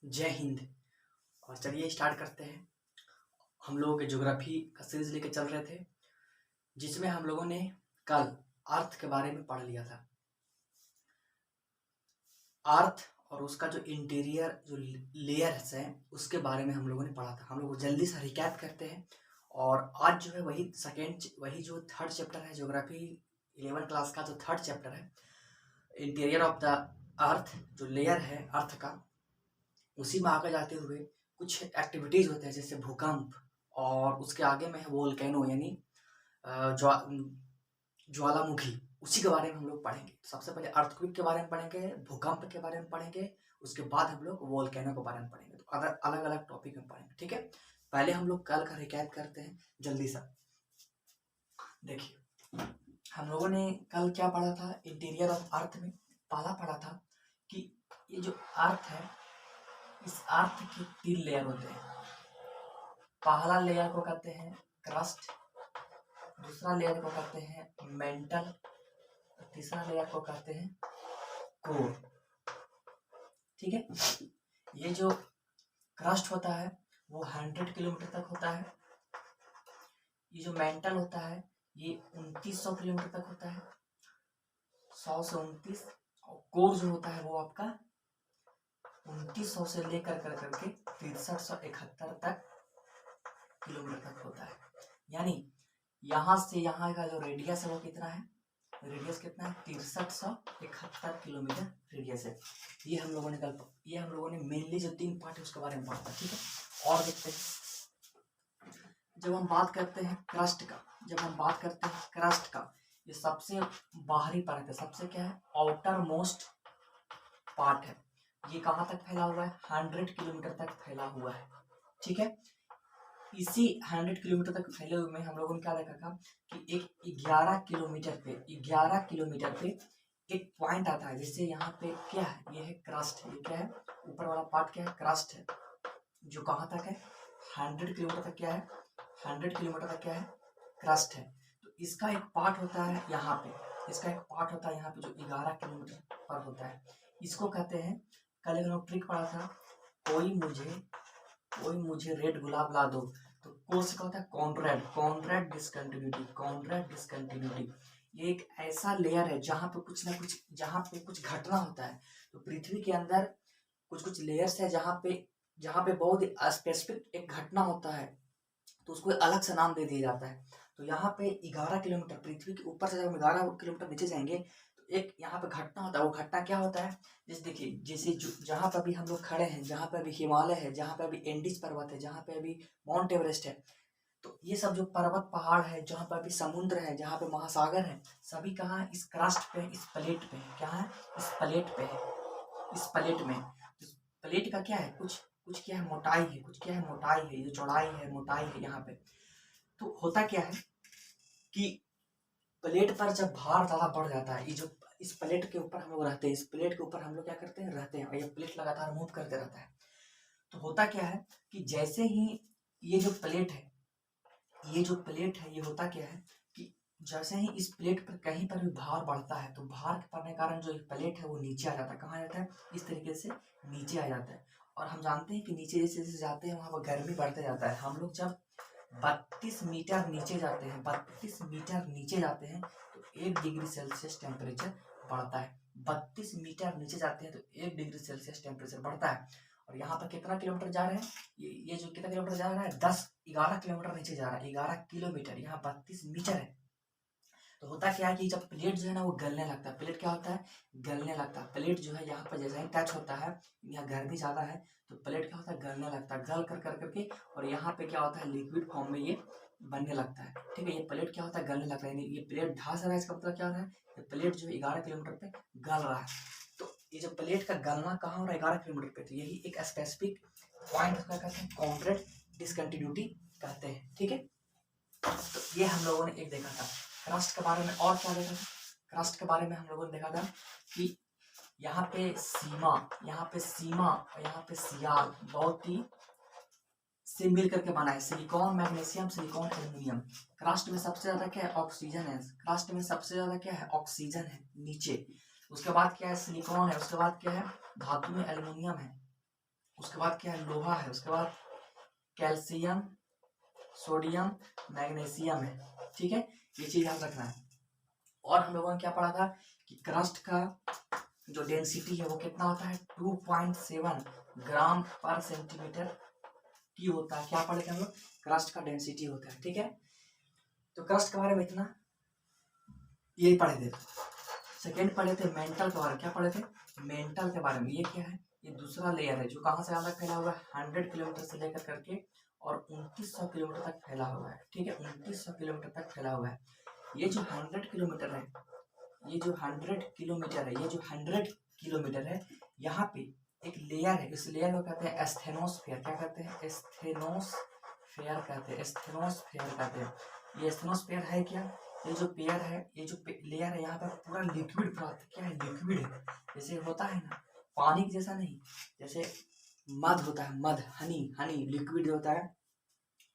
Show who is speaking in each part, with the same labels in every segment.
Speaker 1: जय हिंद। और चलिए स्टार्ट करते हैं। हम लोग ज्योग्राफी का सीरीज लेके चल रहे थे, जिसमें हम लोगों ने कल अर्थ के बारे में पढ़ लिया था। अर्थ और उसका जो इंटीरियर जो लेयर्स हैं उसके बारे में हम लोगों ने पढ़ा था। हम लोग जल्दी से रिकैप करते हैं। और आज जो है वही जो थर्ड चैप्टर है, ज्योग्राफी 11 क्लास का जो थर्ड चैप्टर है, इंटीरियर ऑफ द अर्थ, जो लेयर है अर्थ का, उसी में आगे जाते हुए कुछ एक्टिविटीज होते हैं जैसे भूकंप, और उसके आगे में है वोल्केनो यानी ज्वालामुखी। उसी के बारे में हम लोग पढ़ेंगे। सबसे पहले अर्थक्वेक के बारे में पढ़ेंगे, भूकंप के बारे में पढ़ेंगे, उसके बाद हम लोग वोल्केनो के बारे में पढ़ेंगे। तो अलग अलग टॉपिक में पढ़ेंगे, ठीक है। पहले हम लोग कल का रिकैप करते हैं जल्दी से। देखिए, हम लोगों ने कल क्या पढ़ा था। इंटीरियर ऑफ अर्थ में पहला पढ़ा था कि ये जो अर्थ है, इस अर्थ के 3 लेयर होते हैं। पहला लेयर को कहते हैं क्रस्ट, दूसरा लेयर को कहते हैं मेंटल, तीसरा लेयर को कहते हैं कोर। ठीक है। ये जो क्रस्ट होता है वो 100 किलोमीटर तक होता है। ये जो मेंटल होता है ये 2900 किलोमीटर तक होता है, 100 से 29। और कोर जो होता है वो आपका 2900 से लेकर करके 6371 तक किलोमीटर तक होता है। यानी यहाँ से यहाँ का जो रेडियस है वो कितना है, रेडियस कितना है, 6371 किलोमीटर रेडियस है। ये हम लोगों ने मेनली जो 3 पार्ट है उसके बारे में पढ़ा था, ठीक है। और देखते हैं, जब हम बात करते हैं क्रस्ट का, ये सबसे बाहरी परत है, सबसे क्या है, आउटर मोस्ट पार्ट है। ये कहाँ तक फैला हुआ है, 100 किलोमीटर तक फैला हुआ है, ठीक है। इसी 100 किलोमीटर तक फैले हुए में हम लोगों ने क्या देखा था कि एक 11 किलोमीटर पे एक पॉइंट आता है, जिससे यहाँ पे क्या है, ये है क्रस्ट है। ये क्या है, ऊपर वाला पार्ट क्या है, क्रस्ट है, जो कहाँ तक है, 100 किलोमीटर तक क्या है, 100 किलोमीटर तक क्या है, क्रस्ट है। तो इसका एक पार्ट होता है यहाँ पे, जो 11 किलोमीटर पर होता है। इसको कहते हैं, कल एक लोग ट्रिक पढ़ा था, कोई मुझे रेड गुलाब ला दो। तो कोर्स का होता है कॉन्ट्रैक्ट डिसकंटिन्यूटी। ये एक ऐसा लेयर है जहाँ पे कुछ घटना होता है। तो पृथ्वी के अंदर कुछ लेयर्स है जहाँ पे बहुत स्पेसिफिक एक घटना होता है, तो उसको अलग से नाम दे दिया जाता है। तो यहाँ पे 11 किलोमीटर, पृथ्वी के ऊपर से जब हम 11 किलोमीटर नीचे जाएंगे तो एक यहाँ पे घटना होता है। वो घटना क्या होता है, जैसे देखिए, जहाँ पे अभी हम लोग खड़े हैं, जहाँ पे अभी हिमालय है, जहाँ पे अभी एंडीज पर्वत है, जहाँ पे अभी माउंट एवरेस्ट है, तो ये सब जो पर्वत पहाड़ है, जहाँ पे अभी समुद्र है, जहाँ पे महासागर है, सभी कहाँ है, इस क्रस्ट पे, इस प्लेट पे है। क्या है, इस प्लेट पे है, इस प्लेट में। प्लेट का क्या है, कुछ क्या है, मोटाई है, ये चौड़ाई है, मोटाई है यहाँ पे। तो होता क्या है कि प्लेट पर जब भार ज़्यादा बढ़ जाता है, ये जो इस प्लेट के ऊपर हम लोग रहते हैं, इस प्लेट के ऊपर हम लोग क्या करते हैं, रहते हैं, और ये प्लेट लगातार मूव करते रहता है। तो होता क्या है कि जैसे ही ये जो प्लेट है, ये होता क्या है कि जैसे ही इस प्लेट पर कहीं पर भी भार बढ़ता है, तो भार पड़ने के कारण जो प्लेट है वो नीचे आ जाता है। कहाँ आ जाता है, इस तरीके से नीचे आ जाता है। और हम जानते हैं कि नीचे जैसे जैसे जाते हैं वहाँ पर गर्मी बढ़ते जाता है। हम लोग जब 32 मीटर नीचे जाते हैं तो 1 डिग्री सेल्सियस टेम्परेचर बढ़ता है। 32 मीटर नीचे जाते हैं तो 1 डिग्री सेल्सियस टेम्परेचर बढ़ता है। और यहाँ पर कितना किलोमीटर जा रहे हैं, ये जो कितना किलोमीटर जा रहा है, 11 किलोमीटर नीचे जा रहा है, 11 किलोमीटर, यहाँ 32 मीटर है। तो होता क्या है कि जब प्लेट जो है ना वो गलने लगता है, प्लेट क्या होता है, गलने लगता है। प्लेट जो है यहाँ पर जैसे ही टच होता है, यहाँ गर्मी ज़्यादा है तो प्लेट क्या होता है, गलने लगता है, गल कर करके, और यहाँ पे क्या होता है, लिक्विड फॉर्म में ये बनने लगता है। ठीक है, ये प्लेट क्या होता है, गलने लगता है, ये प्लेट धंस रहा है। इसका मतलब क्या हो रहा है, ये प्लेट जो है 11 किलोमीटर पे गल रहा है। तो ये जो प्लेट का गलना कहाँ हो रहा है, 11 किलोमीटर पे, तो यही एक स्पेसिफिक पॉइंट उसका कहते हैं, कॉन्ट्रैक्ट डिसकंटिन्यूटी कहते हैं। ठीक है, तो ये हम लोगों ने एक देखा था। क्रस्ट के बारे में और क्या देखा था, क्रस्ट के बारे में हम लोगों ने देखा था कि यहाँ पे सीमा और यहाँ पे सियार बहुत ही से मिल करके बना है, silicon magnesium, silicon aluminium. Crust में सबसे ज्यादा क्या है, ऑक्सीजन है। क्रस्ट में सबसे ज्यादा क्या है, ऑक्सीजन है नीचे। उसके बाद क्या है, सिलिकॉन है। उसके बाद क्या है, धातु में एल्यूमिनियम है। उसके बाद क्या है, लोहा है, उसके बाद कैल्शियम, सोडियम, मैग्नीशियम है, ठीक है, ये चीज याद रखना है। और हम लोगों ने क्या पढ़ा था कि क्रस्ट का जो डेंसिटी है वो कितना होता है, 2.7 ग्राम पर सेंटीमीटर क्यूब होता है। क्या पढ़े थे हम लोग, क्रस्ट का डेंसिटी होता है, ठीक है। तो क्रस्ट के बारे में इतना यही पढ़े थे। सेकेंड पढ़े थे मेंटल के बारे में, क्या पढ़े थे, मेंटल के बारे में। ये क्या है, ये दूसरा लेयर है जो कहाँ से कहाँ तक फैला हुआ है, 100 किलोमीटर से लेकर करके और 2900 किलोमीटर तक फैला हुआ है, ठीक है, 2900 किलोमीटर तक फैला हुआ है। ये जो 100 किलोमीटर है, ये जो 100 किलोमीटर है, ये जो 100 किलोमीटर है, यहाँ पे एक लेयर है, इस लेयर को कहते हैं एस्थेनोस्फेयर। क्या कहते हैं, एस्थेनोस्फेयर कहते हैं, एस्थेनोस्फेयर कहते हैं। ये एस्थेनोस्फेयर है क्या, ये जो पेयर है, ये जो लेयर है, यहाँ पर पूरा लिक्विड प्राप्त, क्या है, लिक्विड है। जैसे होता है ना पानी जैसा नहीं, जैसे मध होता है, मध, हनी, हनी लिक्विड होता है,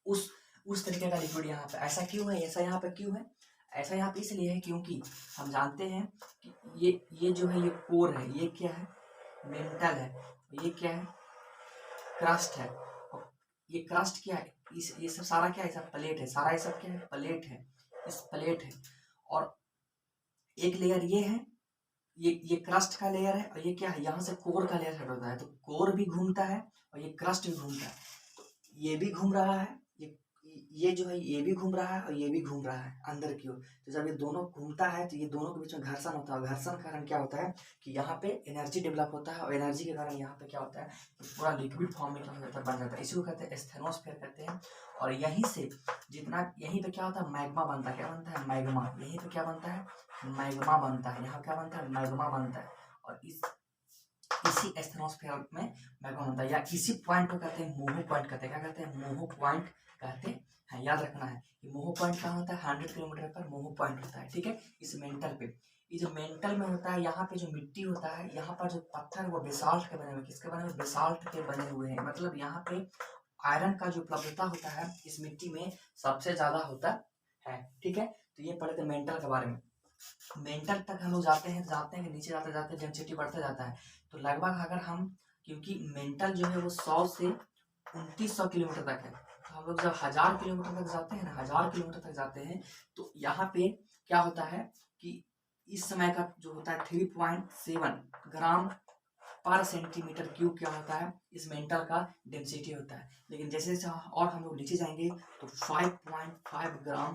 Speaker 1: उस तरीके का लिक्विड यहाँ पे। ऐसा क्यों है, ऐसा यहाँ पे क्यों है, ऐसा यहाँ पे इसलिए है क्योंकि हम जानते हैं कि ये जो है ये कोर है, ये क्या है, मेंटल है, ये क्या है, क्रस्ट है। और ये क्रस्ट क्या है, इस ये सब सारा क्या है, सब प्लेट है, सारा ये सब क्या है, प्लेट है, इस प्लेट है। और एक लेयर ये है, ये क्रस्ट का लेयर है, और ये क्या है, यहाँ से कोर का लेयर हट होता है, तो कोर भी घूमता है और ये क्रस्ट भी घूमता है। तो ये भी घूम रहा है, ये जो है ये भी घूम रहा है और ये भी घूम रहा है अंदर की ओर। तो जब ये दोनों घूमता है तो ये दोनों के बीच में घर्षण होता है, घर्षण के कारण क्या होता है कि यहाँ पे एनर्जी डेवलप होता है, और एनर्जी के कारण यहाँ पे क्या होता है कि पूरा लिक्विड फॉर्म में क्या हो जाता है, बन जाता है। इसी को कहते हैं एस्थेनोस्फेयर कहते हैं। और यहीं से जितना, यहीं पे क्या होता है, मैग्मा बनता है। क्या बनता है, मैग्मा। यहीं पे क्या बनता है, मैग्मा बनता है। यहाँ क्या बनता है, मैग्मा बनता है। और इसी एस्थेनोस्फेयर में मैग्मा बनता है, या इसी पॉइंट को कहते हैं मोहो पॉइंट कहते हैं। क्या कहते हैं, मोहो पॉइंट कहते हैं। याद रखना है कि मोहो पॉइंट कहाँ होता है, 100 किलोमीटर पर मोहो पॉइंट होता है, ठीक है, इस मेंटल पे। ये जो मेंटल में होता है, यहाँ पे जो मिट्टी होता है, यहाँ पर जो पत्थर वो बेसाल्ट के बने हुए, किसके बने हुए, बेसाल्ट के बने हुए हैं। मतलब यहाँ पे आयरन का जो उपलब्धता होता है इस मिट्टी में सबसे ज्यादा होता है, ठीक है। तो ये पढ़े थे मेंटल के बारे में। मेंटल तक हम लोग जाते हैं कि नीचे जाते जाते डेंसिटी बढ़ता जाता है। तो लगभग अगर हम, क्योंकि मेंटल जो है वो 100 से 2900 किलोमीटर तक है, तो हम लोग जब 1000 किलोमीटर तक जाते हैं ना, 1000 किलोमीटर तक जाते हैं, तो यहाँ पे क्या होता है कि इस समय का जो होता है 3.7 ग्राम पर सेंटीमीटर क्यूब क्या होता है, इस मेंटल का डेंसिटी होता है। लेकिन जैसे जैसे और हम लोग नीचे जाएंगे तो 5.5 ग्राम,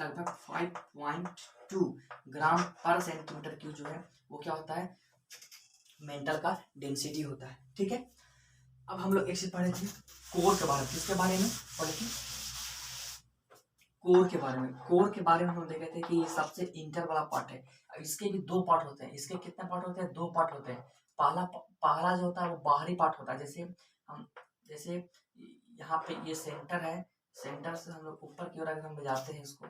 Speaker 1: लगभग 5.2 ग्राम पर सेंटीमीटर क्यूब जो है वो क्या होता है, मेंटल का डेंसिटी होता है, ठीक है। अब हम लोग एक चीज पढ़े थे कोर के बारे में। किसके बारे में पढ़े थे, कोर के बारे में। कोर के बारे में हम देखे थे कि ये सबसे इंटर वाला पार्ट है। अब इसके भी दो पार्ट होते हैं। इसके कितने पार्ट होते हैं, दो पार्ट होते हैं। पहला जो होता है वो बाहरी पार्ट होता है। जैसे यहाँ पे ये सेंटर है, सेंटर से हम लोग ऊपर की ओर अगर हम जाते हैं इसको,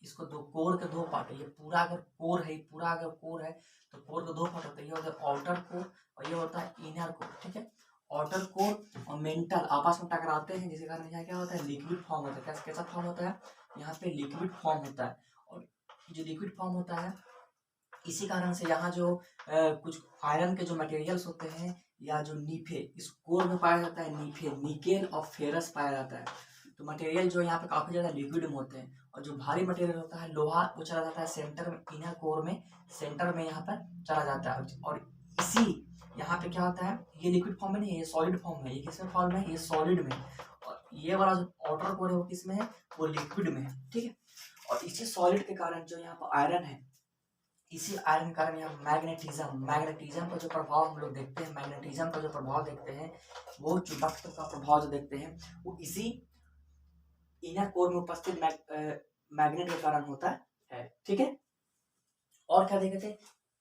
Speaker 1: इसको दो कोर के दो पार्ट है। ये पूरा अगर कोर है, तो कोर के दो पार्ट होते हैं। ये होता है आउटर कोर और ये होता है इनर कोर, ठीक है। आउटर कोर और मेंटल आपस में टकराते हैं, जिसके कारण यहाँ क्या होता है, लिक्विड फॉर्म होता है। कैसा फॉर्म होता है, यहाँ पे लिक्विड फॉर्म होता है। और जो लिक्विड फॉर्म होता है, इसी कारण से यहाँ जो कुछ आयरन के जो मटेरियल्स होते हैं, या जो नीफे इस कोर में पाया जाता है, नीफे, निकेल और फेरस पाया जाता है। तो मटेरियल जो यहाँ पे काफी ज्यादा लिक्विड में होते हैं। और जो भारी मटेरियल होता है, लोहा, वो चला जाता है सेंटर में, इनर कोर में, सेंटर में यहाँ पर चला जाता है। और इसी यहाँ पे क्या होता है, ये लिक्विड फॉर्म में नहीं है, ये सॉलिड फॉर्म में। ये किस में फॉर्म है, ये सॉलिड में। और ये वाला जो आउटर कोर है वो किस में है, वो लिक्विड में है, ठीक है। और इसी सॉलिड के कारण जो यहाँ पर आयरन है, इसी आयरन कारण यहाँ मैग्नेटिज्म का जो प्रभाव हम लोग देखते हैं, मैग्नेटिज्म का जो प्रभाव देखते हैं, वो चुंबकत्व का प्रभाव जो देखते हैं, वो इसी इनर कोर में उपस्थित मैग्नेट के कारण होता है, ठीक है। और क्या देखे थे,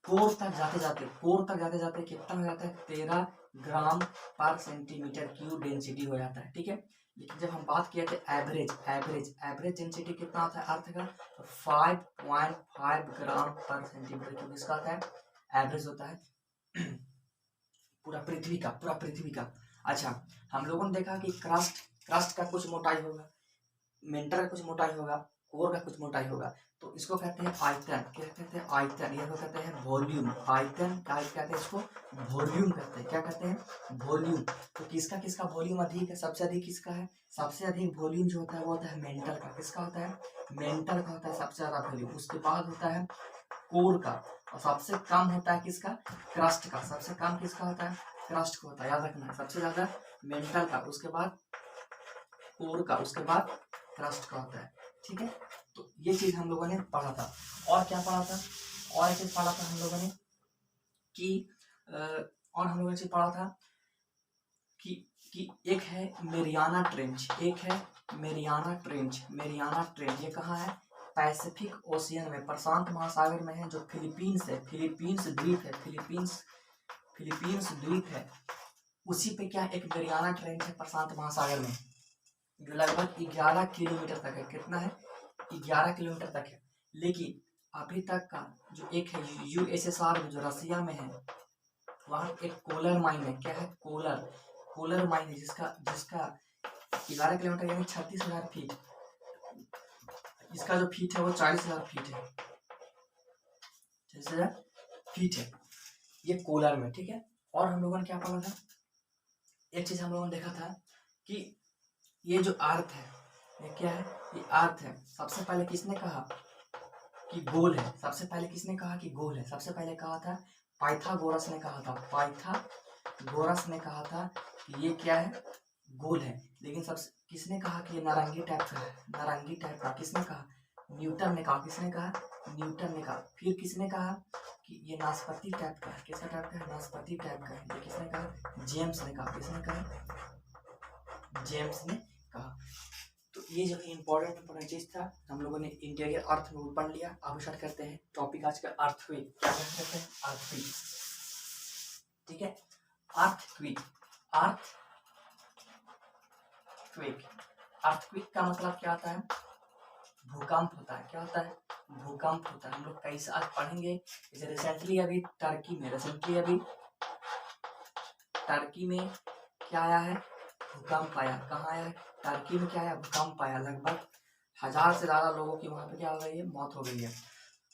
Speaker 1: कोर तक जाते जाते कितना हो जाता है, 13 ग्राम पर सेंटीमीटर क्यूब डेंसिटी हो जाता है, ठीक है। लेकिन जब हम बात किए थे एवरेज डेंसिटी कितना आता है अर्थ का, तो 5.5 ग्राम पर सेंटीमीटर क्यूब इसका आता है, एवरेज होता है पूरा पृथ्वी का। अच्छा, हम लोगों ने देखा कि क्रस्ट का कुछ मोटाई होगा, मेंटल का कुछ मोटाई होगा, कोर का कुछ मोटाई होगा, तो इसको कहते हैं आयतन। क्या कहते हैं? आयतन। ये को कहते हैं वॉल्यूम। आयतन क्या कहते हैं? इसको वॉल्यूम कहते हैं। क्या कहते हैं? वॉल्यूम। तो किसका किसका वॉल्यूम अधिक है? सबसे अधिक किसका है? सबसे अधिक वॉल्यूम जो होता है वो होता है मेंटल का। किसका होता है? मेंटल का होता है सबसे ज्यादा वॉल्यूम। उसके बाद होता है कोर का, और सबसे कम होता है किसका? क्रस्ट का। सबसे कम किसका होता है? क्रस्ट का होता है, याद रखना है। सबसे ज्यादा मेंटल का, उसके बाद कोर का, उसके बाद क्रस्ट का होता है। ठीक है, तो ये चीज हम लोगों ने पढ़ा था। और क्या पढ़ा था? और एक चीज पढ़ा था हम लोगों ने कि और हम लोगों ने चीज पढ़ा था कि एक है मेरियाना ट्रेंच, एक है मेरियाना ट्रेंच। मेरियाना ट्रेंच ये कहाँ है? पैसिफिक ओशियन में, प्रशांत महासागर में है, जो फिलीपींस है, फिलीपींस द्वीप है, फिलीपींस द्वीप है, उसी पे क्या एक मेरियाना ट्रेंच है प्रशांत महासागर में, जो लगभग 11 किलोमीटर तक है। कितना है? 11 किलोमीटर तक है। लेकिन अभी तक का जो एक है यूएसएसआर में, जो रसिया में है, वहाँ एक कोलर माइन है। क्या है? कोलर माइन है, जिसका 11 किलोमीटर यानी 36,000 फीट। इसका जो फीट है वो 40,000 फीट है, 40,000 फीट है ये कोलर में। ठीक है, और हम लोगों ने क्या पढ़ा था? एक चीज हम लोगों ने देखा था कि ये जो अर्थ है, ये क्या है? ये अर्थ है। सबसे पहले किसने कहा कि गोल है? सबसे पहले किसने कहा कि गोल है? सबसे पहले कहा था पाइथागोरस ने कहा था। पाइथागोरस ने कहा था कि ये क्या है? गोल है। लेकिन सबसे किसने कहा कि ये नारंगी टाइप का है? नारंगी टाइप का किसने कहा? न्यूटन ने कहा। किसने कहा? न्यूटन ने कहा। फिर किसने कहा कि ये नाशपाती टाइप का है? किसका टाइप का है? नाशपाती टाइप का है। ये किसने कहा? जेम्स ने कहा। किसने कहा? जेम्स ने कहा। तो ये जो इंपॉर्टेंट चीज था, हम लोगों ने इंडिया के अर्थ में पढ़ लिया। अब स्टार्ट करते हैं टॉपिक आज का, अर्थक्वेक। क्या कहते हैं? अर्थक्वेक। ठीक है, अर्थक्वेक। अर्थक्वेक का मतलब क्या होता है? भूकंप होता है। क्या होता है? भूकंप होता है। हम लोग कई साल पढ़ेंगे। जैसे रिसेंटली अभी टर्की में क्या आया है? भूकंप आया। कहाँ आया? टर्की में क्या आया? भूकंप आया। लगभग 1000 से ज्यादा लोगों की वहां पे क्या हो गई है? मौत हो गई है।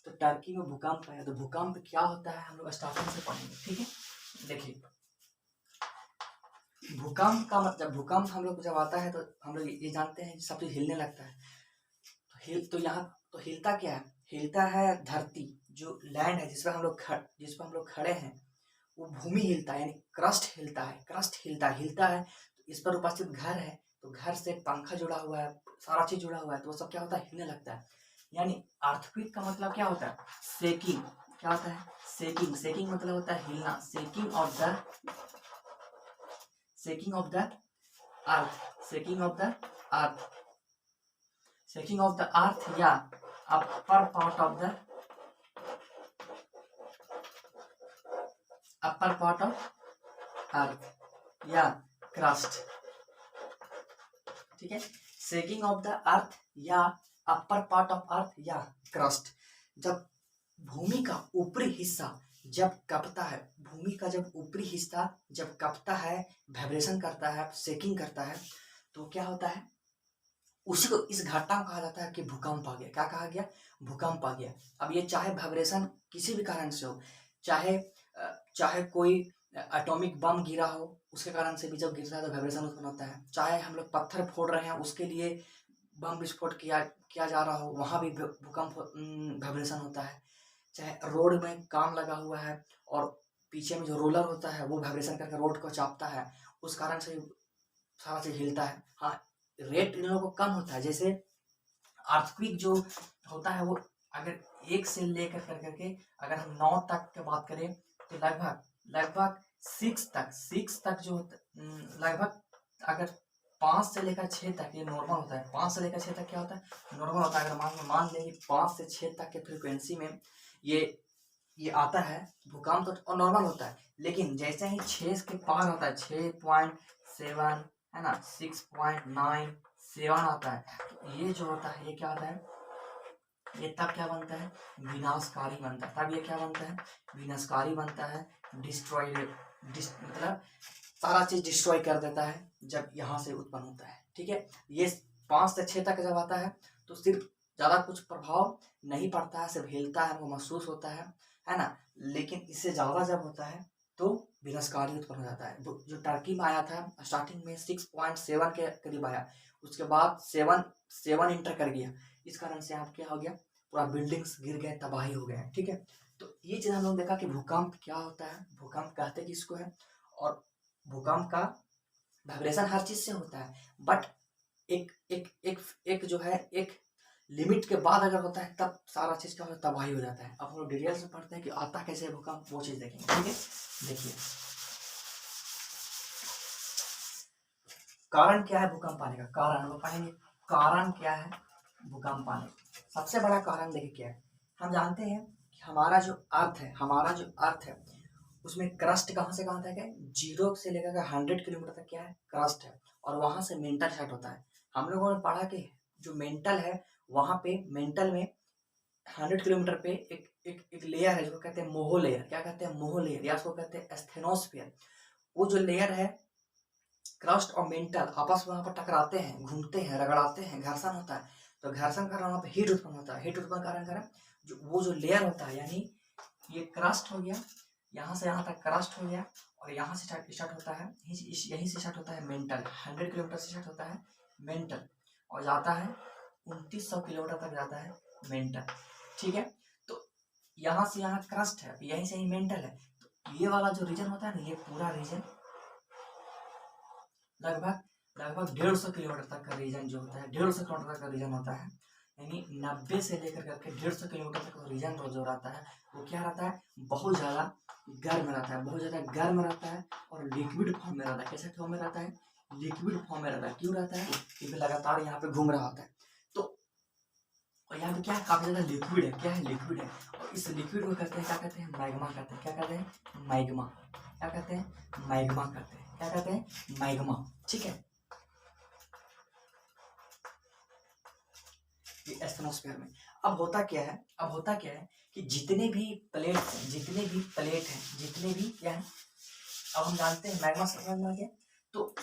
Speaker 1: तो टर्की में भूकंप आया। तो भूकंप क्या होता है हम लोग स्टार्टिंग से पढ़ेंगे। ठीक है, देखिए भूकंप का मतलब, भूकंप हम लोग जब आता है तो हम लोग ये जानते हैं सब चीज हिलने लगता है। तो यहाँ तो हिलता क्या है? हिलता है धरती, जो लैंड है जिस पर हम लोग खड़े हैं, वो भूमि हिलता है, यानी क्रस्ट हिलता है। तो इस पर उपस्थित घर है, तो घर से पंखा जुड़ा हुआ है, सारा चीज जुड़ा हुआ है, तो वो सब क्या होता है? हिलने लगता है। यानी अर्थक्वेक का मतलब क्या होता है? शेकिंग। क्या होता है? शेकिंग मतलब होता है हिलना। Shaking of the earth. Shaking of the earth या अपर पार्ट ऑफ अर्थ या क्रस्ट। ठीक है, शेकिंग ऑफ द अर्थ या अपर पार्ट ऑफ अर्थ या क्रस्ट। जब भूमि का ऊपरी हिस्सा जब कपता है, जब कपता है, वाइब्रेशन करता है, शेकिंग करता है, तो क्या होता है? उसी को, इस घटना को कहा जाता है कि भूकंप आ गया। क्या कहा गया? भूकंप आ गया। अब ये चाहे वाइब्रेशन किसी भी कारण से हो, चाहे कोई एटॉमिक बम गिरा हो, उसके कारण से भी जब गिरता है तो वाइब्रेशन उत्पन्न होता है। चाहे हम लोग पत्थर फोड़ रहे हैं, उसके लिए बम विस्फोट किया जा रहा हो, वहां भी भूकंप वाइब्रेशन होता है। चाहे रोड में काम लगा हुआ है और पीछे में जो रोलर होता है वो वाइब्रेशन करके रोड को चापता है, उस कारण से सारा चीज हिलता है। हाँ, रेट इन लोगों को कम होता है। जैसे अर्थक्वेक जो होता है वो अगर 1 से लेकर करके अगर हम 9 तक की बात करें तो लगभग 6 तक जो लगभग, अगर 5 से लेकर 6 तक ये नॉर्मल होता है। 5 से लेकर 6 तक क्या होता है? नॉर्मल होता है। अगर मान लें कि 5 से 6 तक के फ्रीक्वेंसी में ये आता है भूकंप, तो नॉर्मल होता है। लेकिन जैसे ही 6 के पार होता है, 6.7 है ना, 6.97 आता है, तो ये जो होता है ये क्या होता है? ये तब क्या बनता है? विनाशकारी बनता है। तब ये क्या बनता है? विनाशकारी बनता है। मतलब सारा चीज डिस्ट्रॉय कर देता है जब यहाँ से उत्पन्न होता है। ठीक है, ये 5 से 6 तक जब आता है तो सिर्फ ज़्यादा कुछ प्रभाव नहीं पड़ता है, सिर्फ हिलता है, हमको महसूस होता है ना। लेकिन इससे ज़्यादा जब होता है तो विनाशकारी उत्पन्न हो जाता है। जो टर्की में आया था स्टार्टिंग में 6.7 के करीब आया, उसके बाद 7 इंटर कर गया। इस कारण से यहाँ क्या हो गया, पूरा बिल्डिंग्स गिर गए, तबाही हो गए। ठीक है, तो ये चीज़ हम लोग देखा कि भूकंप क्या होता है, भूकंप कहते किसको है, और भूकंप का वाइब्रेशन हर चीज़ से होता है, बट एक एक एक एक जो है एक लिमिट के बाद अगर होता है तब सारा चीज़ का तबाही हो जाता है। अब हम लोग डिटेल्स में पढ़ते हैं कि आता कैसे है भूकंप, वो चीज़ देखेंगे। ठीक है, देखिए कारण क्या है भूकंप आने का, कारण हम लोग पढ़ेंगे कारण क्या है भूकंप आने का। सबसे बड़ा कारण देखिए क्या है, हम जानते हैं कि हमारा जो अर्थ है उसमें क्रस्ट कहाँ से कहाँ तक है, 0 से लेकर 100 किलोमीटर तक क्या है, क्रस्ट है, और वहां से मेंटल स्टार्ट होता है। हम लोगों ने पढ़ा कि जो मेंटल है वहां पे मेंटल में 100 किलोमीटर पे एक लेयर है जो कहते हैं मोहो लेयर। क्या कहते हैं, मोहो लेयर, या उसको कहते हैं एस्थेनोस्फीयर। वो जो लेयर है, क्रस्ट और मेंटल आपस में वहाँ पर टकराते हैं, घूमते हैं, रगड़ाते हैं, घर्षण होता है। तो घर्षण कारण वहाँ पे हीट उत्पन्न होता है। हीट उत्पन्न कारण जो वो जो लेयर होता है, यानी ये क्रस्ट हो गया, यहाँ से यहाँ तक क्रस्ट हो गया, और यहाँ से स्टार्ट होता है, यहीं से स्टार्ट होता है मेंटल, 100 किलोमीटर से स्टार्ट होता है मेंटल, और जाता है 2900 किलोमीटर तक जाता है मेंटल। ठीक है, तो यहाँ से यहाँ क्रस्ट है, यहीं से यहीं मेंटल है। तो ये वाला जो रीजन होता है ना, ये पूरा रीजन लगभग 150 किलोमीटर तक का रीजन जो होता है, 150 किलोमीटर तक का रीजन होता है, यानी 90 से लेकर करके 150 किलोमीटर तक का रीजन जो रहता है वो क्या रहता है, बहुत ज़्यादा गर्म रहता है, बहुत ज़्यादा गर्म रहता है, और लिक्विड फॉर्म में रहता है। कैसे फॉर्म में रहता है, लिक्विड फॉर्म में रहता है। क्यों रहता है, क्योंकि लगातार यहाँ पे घूम रहा होता है। तो और यहाँ पे क्या है, काफ़ी ज़्यादा लिक्विड है, क्या है, लिक्विड है, और इस लिक्विड को कहते हैं, क्या कहते हैं, मैग्मा कहते हैं। क्या कहते हैं, मैग्मा। क्या कहते हैं, मैग्मा कहते हैं। क्या कहते हैं, मैग्मा। ठीक है, ये एस्ट्रोस्फीयर में। अब होता क्या है कि जितने भी प्लेट क्या है, अब हम जानते हैं मैग्मा से मैग्मा क्या, तो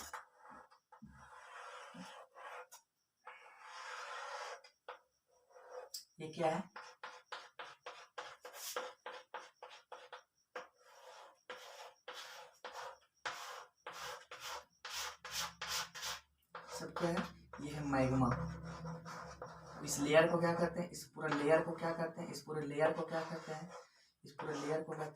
Speaker 1: ये क्या है, सब क्या है, ये है मैग्मा। इस लेयर को क्या करते हैं, इस पूरे लेयर को क्या कहते हैं, इस पूरे लेयर को कहते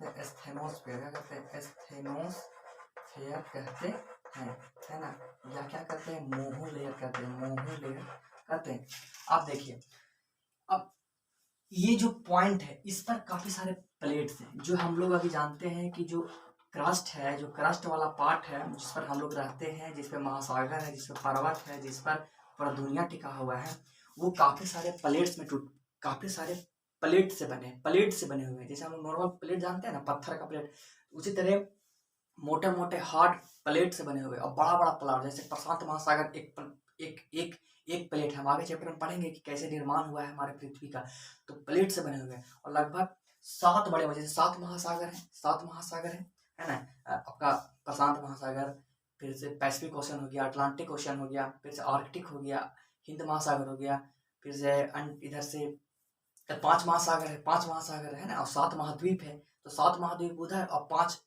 Speaker 1: हैं एस्थेनोस्फीयर। क्या कहते हैं, एस्थेनोस्फीयर कहते हैं, है ना, या क्या कहते हैं, मोहो लेयर कहते हैं, मोहो लेयर कहते हैं। आप देखिए, अब ये जो पॉइंट है इस पर काफी सारे प्लेट्स हैं, जो हम लोग अभी जानते हैं कि जो क्रस्ट है, जो क्रस्ट वाला पार्ट है जिस पर हम लोग रहते हैं, जिस पर महासागर है, जिस पर पर्वत है, जिस पर पूरा दुनिया टिका हुआ है, वो काफी सारे प्लेट्स में काफी सारे प्लेट से बने हुए हैं। जैसे हम लोग नॉर्मल प्लेट जानते हैं ना, पत्थर का प्लेट, उसी तरह मोटे मोटे हार्ड प्लेट से बने हुए और बड़ा बड़ा प्लेट, जैसे प्रशांत महासागर एक एक एक प्लेट है। हम आगे चैप्टर में पढ़ेंगे कि कैसे निर्माण हुआ है हमारे पृथ्वी का। तो प्लेट से बने हुए हैं, और लगभग 7 बड़े बड़े, जैसे 7 महासागर है ना, आपका प्रशांत महासागर, फिर से पैसिफिक ओशन हो गया, अटलांटिक ओशन हो गया, फिर से आर्कटिक हो गया, हिंद महासागर हो गया, फिर से इधर से 5 महासागर है ना, और 7 महाद्वीप है। तो 7 महाद्वीप उधर और 5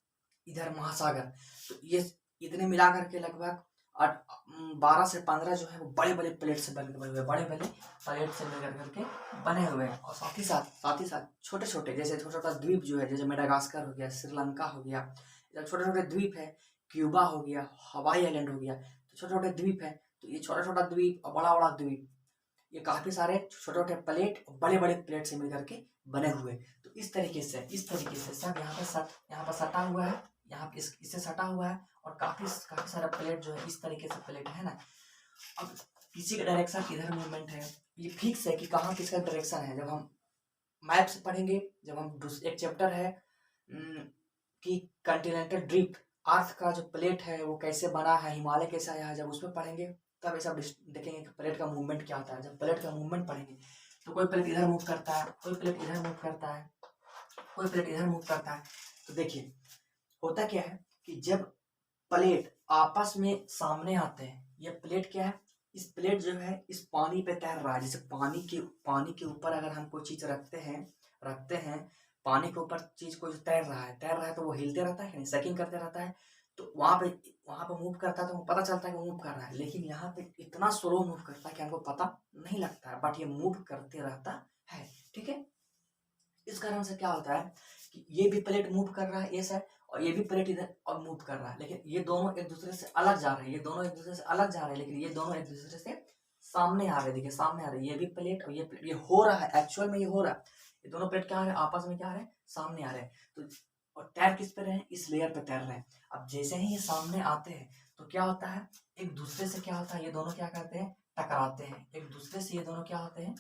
Speaker 1: इधर महासागर। तो ये इतने मिला करके लगभग 12 से 15 जो है वो बड़े बड़े प्लेट से बने हुए, बड़े बड़े प्लेट से मिलकर करके बने हुए हैं। और साथ ही साथ छोटे छोटे, जैसे छोटा छोटा द्वीप जो है, जैसे मेडागास्कर हो गया, श्रीलंका हो गया, छोटे छोटे द्वीप है, क्यूबा हो गया, हवाई आइलैंड हो गया, तो छोटे छोटे द्वीप है। तो ये छोटा छोटा द्वीप और बड़ा बड़ा द्वीप, ये काफी सारे छोटे छोटे प्लेट बड़े बड़े प्लेट से मिलकर के बने हुए। तो इस तरीके से सब यहाँ पर सटा हुआ है, यहाँ इससे सटा हुआ है, और काफी सारा प्लेट जो है इस तरीके से प्लेट है ना। अब किसी का डायरेक्शन इधर मूवमेंट है, ये फिक्स है कि कहाँ किसका डायरेक्शन है। जब हम मैप से पढ़ेंगे, जब हम एक चैप्टर है कि कॉन्टिनेंटल ड्रिफ्ट, अर्थ का जो प्लेट है वो कैसे बना है, हिमालय कैसा आया है, जब उसमें पढ़ेंगे तब ये सब देखेंगे कि प्लेट का मूवमेंट क्या होता है। जब प्लेट का मूवमेंट पढ़ेंगे तो कोई प्लेट इधर मूव करता है, कोई प्लेट इधर मूव करता है, कोई प्लेट इधर मूव करता है। तो देखिए होता क्या है कि जब प्लेट आपस में सामने आते हैं, ये प्लेट क्या है, इस प्लेट जो है इस पानी पे तैर रहा है। जैसे पानी के ऊपर अगर हम कोई चीज रखते हैं पानी के ऊपर चीज को जो तैर रहा है तो वो हिलते रहता है कि नहीं, सैकिंग करते रहता है। तो वहां पे मूव करता है तो हमको पता चलता है कि मूव कर रहा है। लेकिन यहाँ पे इतना स्लो मूव करता है कि हमको पता नहीं लगता है, बट ये मूव करते रहता है। ठीक है, इस कारण से क्या होता है कि ये भी प्लेट मूव कर रहा है ये साइड, और ये भी प्लेट इधर और मूव कर रहा है, लेकिन ये दोनों एक दूसरे से अलग जा रहे हैं। ये दोनों एक दूसरे से अलग जा रहे हैं, लेकिन ये दोनों एक दूसरे से सामने आ रहे हैं। देखिए सामने आ रहे हैं, ये भी प्लेट और ये प्लेट, ये हो रहा है, एक्चुअल में ये हो रहा है। ये दोनों प्लेट क्या आ रहे हैं, आपस में क्या आ रहे हैं, सामने आ रहे हैं। तो और तैर किस पे रहे हैं, इस लेयर पे तैर रहे हैं। अब जैसे ही ये सामने आते हैं तो क्या होता है, एक दूसरे से क्या होता है, ये दोनों क्या करते हैं, टकराते हैं एक दूसरे से। ये दोनों क्या होते हैं,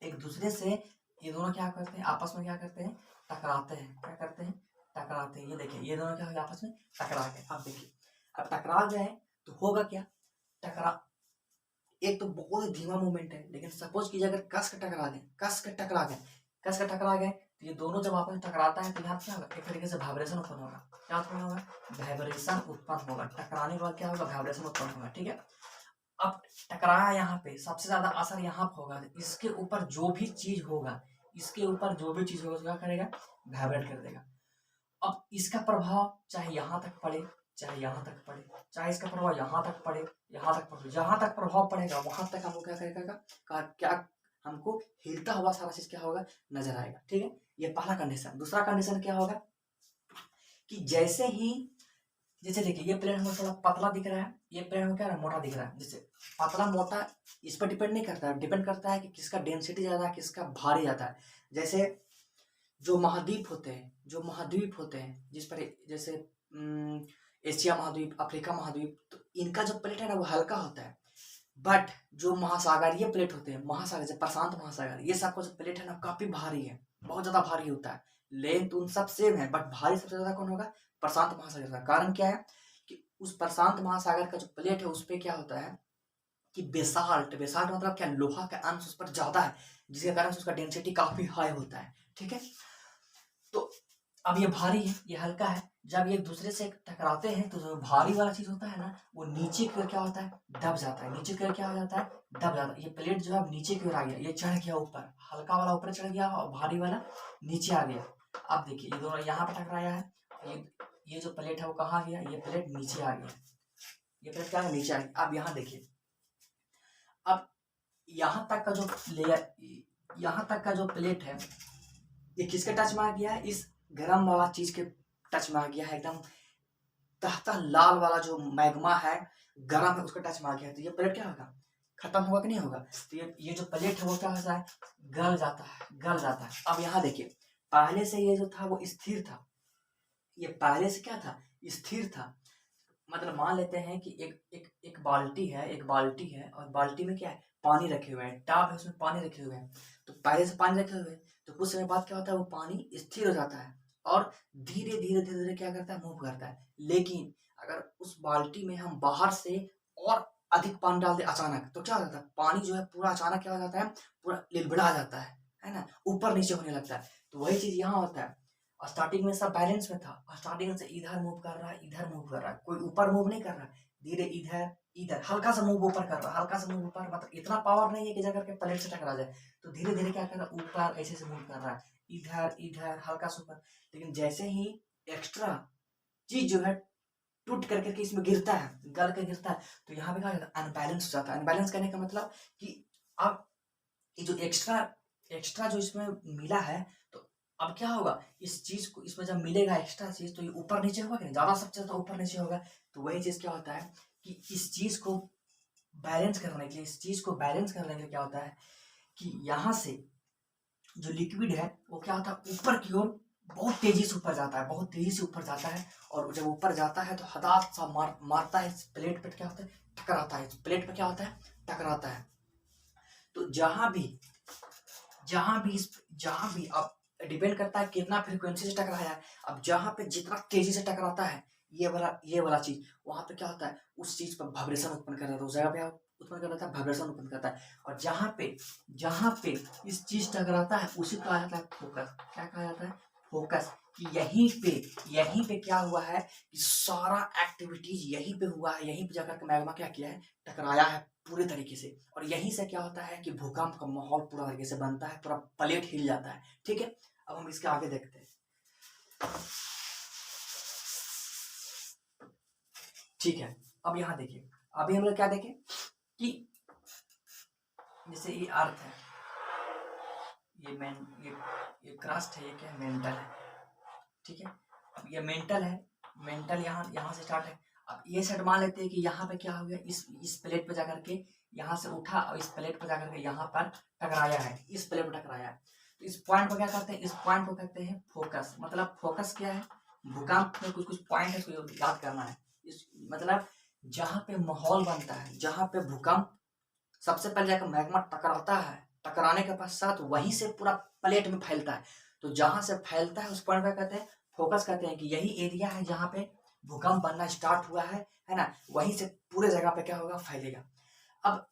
Speaker 1: एक दूसरे से ये दोनों क्या करते हैं, आपस में क्या करते हैं, टकराते हैं। क्या करते हैं, टकराते हैं। ये देखिए ये दोनों क्या हो गए, आपस में टकरा गए। अब देखिए अब टकरा गए तो होगा क्या, टकरा एक तो बहुत ही धीमा मूवमेंट है, लेकिन सपोज कीजिए अगर कस के टकरा गए, कस के टकरा गए तो ये दोनों जब आपस में टकराता है तो यहाँ क्या होगा, एक तरीके से वाइब्रेशन उत्पन्न होगा। क्या उत्पन्न होगा, वाइब्रेशन उत्पन्न होगा। टकराने के बाद क्या होगा, वाइब्रेशन उत्पन्न होगा। ठीक है, अब टकराया यहाँ पे, सबसे ज्यादा असर यहाँ पे होगा। इसके ऊपर जो भी चीज होगा, इसके ऊपर जो भी चीज होगा क्या करेगा, वाइब्रेट कर देगा। अब इसका प्रभाव चाहे यहाँ तक पड़े, चाहे यहाँ तक पड़े, चाहे इसका प्रभाव यहाँ तक पड़े, यहाँ तक पड़े, जहां तक प्रभाव पड़ेगा वहां तक हमको क्या करेगा, क्या हमको हिलता हुआ सारा चीज क्या होगा, नजर आएगा। ठीक है, ये पहला कंडीशन। दूसरा कंडीशन क्या होगा कि जैसे ही, जैसे देखिए ये प्लेट हमको थोड़ा पतला दिख रहा है, ये प्लेट हमको क्या मोटा दिख रहा है। जैसे पतला मोटा इस पर डिपेंड नहीं करता है, डिपेंड करता है कि किसका डेंसिटी ज्यादा है, किसका भारी ज्यादा है। जैसे जो महाद्वीप होते हैं जिस पर, जैसे एशिया महाद्वीप, अफ्रीका महाद्वीप, तो इनका जो प्लेट है ना वो हल्का होता है। बट जो महासागरीय प्लेट होते हैं, महासागर जैसे प्रशांत महासागर, ये सबका जो प्लेट है ना काफी भारी है, बहुत ज्यादा भारी होता है। लेंथ उन सब सेम है, बट भारी सबसे ज्यादा कौन होगा, प्रशांत महासागर का। कारण क्या है कि उस प्रशांत महासागर का जो प्लेट है उस पे क्या होता है कि बेसाल्ट मतलब क्या, लोहा का अंश उस पर ज्यादा है, जिसके कारण से उसका डेंसिटी काफी हाई होता है। ठीक है, तो अब ये भारी है, ये हल्का है। जब ये एक दूसरे से टकराते हैं तो जो भारी वाला चीज होता है ना वो नीचे की ओर क्या होता है, दब जाता है। नीचे की ओर क्या हो जाता है, दब जाता है। ये प्लेट जो है अब नीचे की ओर आ गया, ये चढ़ गया ऊपर, हल्का वाला ऊपर चढ़ गया और भारी वाला नीचे आ गया। अब देखिए ये दोनों यहाँ पे टकराया है, ये जो प्लेट है वो कहाँ गया, ये प्लेट नीचे आ गया, ये प्लेट क्या है, नीचे आ गया। अब यहाँ देखिए, अब यहाँ तक का जो लेयर, यहाँ तक का जो प्लेट है ये किसके टच में आ गया है, इस गरम वाला चीज के टच में आ गया है। एकदम तहता लाल वाला जो मैग्मा है, गरम है, उसका टच में आ गया है। तो ये प्लेट क्या होगा, खत्म होगा कि नहीं होगा। तो ये जो प्लेट है वो क्या होता है, गल जाता है। अब यहाँ देखिए, पहले से ये जो था वो स्थिर था, ये पहले से क्या था, स्थिर था। मतलब मान लेते हैं कि एक बाल्टी है और बाल्टी में क्या है, पानी रखे हुए हैं, टब है उसमें पानी रखे हुए हैं। तो पहले से पानी रखे हुए हैं तो कुछ समय बाद क्या होता है, वो पानी स्थिर हो जाता है और धीरे धीरे क्या करता है, मूव करता है। लेकिन अगर उस बाल्टी में हम बाहर से और अधिक पानी डाल दे अचानक, तो क्या हो जाता है, पानी जो है पूरा अचानक क्या हो जाता है, पूरा लिलबिला जाता है ना, ऊपर नीचे होने लगता है। तो वही चीज यहाँ होता है। और स्टार्टिंग में सब बैलेंस में था, और स्टार्टिंग से इधर मूव कर रहा है, इधर मूव कर रहा है, कोई ऊपर मूव नहीं कर रहा है, धीरे इधर इधर हल्का सा मूव ऊपर कर रहा है, हल्का सा मूव ऊपर, मतलब इतना पावर नहीं है कि जाकर के प्लेट से टकरा जाए। तो धीरे धीरे क्या कर रहा है, ऊपर ऐसे से मूव कर रहा है, इधर इधर हल्का सा ऊपर। लेकिन जैसे ही एक्स्ट्रा चीज जो है टूट कर करके इसमें गिरता है, गल कर गिरता है, तो यहाँ पे क्या हो जाता है, अनबैलेंस हो जाता है। अनबैलेंस करने का मतलब कि अब ये जो एक्स्ट्रा जो इसमें मिला है, तो अब क्या होगा, इस चीज को इसमें जब मिलेगा एक्स्ट्रा चीज तो ये ऊपर नीचे होगा कि नहीं, ज्यादा सबसे ज्यादा ऊपर नीचे होगा। तो वही चीज क्या होता है कि इस चीज को बैलेंस करने के लिए क्या होता है कि यहाँ से जो लिक्विड है वो क्या होता है, ऊपर की ओर बहुत तेजी से ऊपर जाता है, बहुत तेजी से ऊपर जाता है। और जब ऊपर जाता है तो हदास सा मारता है, इस प्लेट पे क्या होता है, टकराता है, प्लेट पे क्या होता है, टकराता है। तो जहां भी अब डिपेंड करता है कितना फ्रीक्वेंसी से टकराया है। अब जहां पे जितना तेजी से टकराता है ये वाला चीज, वहां पे क्या होता है, उस चीज पर वाइब्रेशन उत्पन्न कर रहा है, उस जगह पे उत्पन्न कर रहा था, वाइब्रेशन उत्पन्न करता है। और जहां पे इस चीज टकराता है उसी को कहा जाता है फोकस। क्या कहा जाता है, फोकस कि यहीं पे क्या हुआ है कि सारा एक्टिविटीज यहीं पे हुआ है, यहीं पे जाकर के मैग्मा क्या किया है, टकराया है पूरे तरीके से, और यहीं से क्या होता है कि भूकंप का माहौल पूरा तरीके से बनता है, पूरा प्लेट हिल जाता है। ठीक है, अब हम इसके आगे देखते हैं। ठीक है, अब यहाँ देखिए, अभी हम लोग क्या देखें कि जैसे ये अर्थ है, ये क्रस्ट है, ये क्या है, मेंटल है। ठीक है, अब ये मेंटल है, मेंटल यहाँ से स्टार्ट है। अब ये सेट मान लेते हैं कि यहाँ पे क्या हो गया, इस प्लेट पे जाकर के यहाँ से उठा और इस प्लेट पे जाकर के यहाँ पर टकराया है, इस प्लेट पे टकराया है। तो इस पॉइंट को क्या कहते हैं, इस पॉइंट को कहते हैं फोकस। मतलब फोकस क्या है, भूकंप में कुछ पॉइंट है, इसको याद करना है। इस मतलब जहाँ पे माहौल बनता है, जहाँ पे भूकंप सबसे पहले जाकर मैग्मा टकराता है, टकराने के पश्चात वहीं से पूरा प्लेट में फैलता है। तो जहां से फैलता है उस पॉइंट पे कहते हैं फोकस, कहते हैं कि यही एरिया है जहाँ पे भूकंप बनना स्टार्ट हुआ है ना, वहीं से पूरे जगह पे क्या होगा, फैलेगा। अब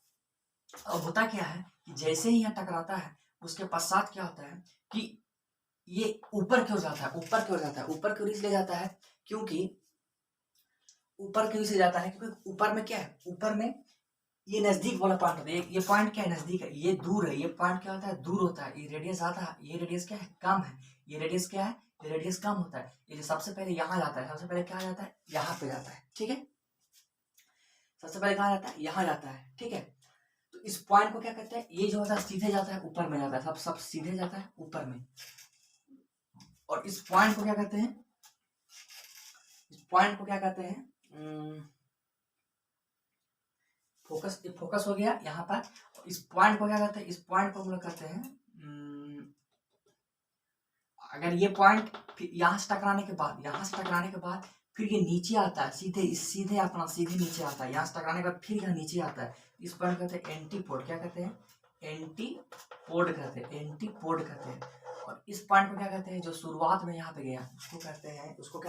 Speaker 1: होता क्या है कि जैसे ही यहाँ टकराता है उसके पश्चात क्या होता है कि ये ऊपर क्यों जाता है, ऊपर क्यों इसलिए जाता है क्योंकि ऊपर में क्या है, ऊपर में ये नजदीक वाला पॉइंट होता है, ये पॉइंट क्या है, नजदीक है, ये दूर है, ये पॉइंट क्या होता है, दूर होता है। ये रेडियस ज्यादा है, ये रेडियस क्या है, कम है। ये रेडियस क्या है, ये रेडियस कम होता है। ये सबसे पहले यहाँ जाता है, सबसे पहले क्या जाता है, यहाँ पे जाता है। ठीक है, सबसे पहले कहाँ जाता है, यहाँ जाता है। ठीक है, तो इस पॉइंट को क्या कहते हैं, ये जो होता है सीधे जाता है, ऊपर में जाता है, सब सीधे जाता है ऊपर में। और इस पॉइंट को क्या कहते हैं, फोकस हो गया यहाँ पर। इस पॉइंट को क्या कहते हैं, इस पॉइंट को हम लोग कहते हैं, अगर ये पॉइंट यहाँ से टकराने के बाद फिर ये नीचे आता है, सीधे नीचे आता है। यहाँ से टकराने के बाद फिर यहाँ नीचे आता है। इस पॉइंट कहते हैं एंटीपोड। क्या कहते हैं, एंटीपोड कहते हैं। और इस पॉइंट को क्या कहते हैं, जो शुरुआत में यहाँ पे गया उसको क्या कहते हैं, उसको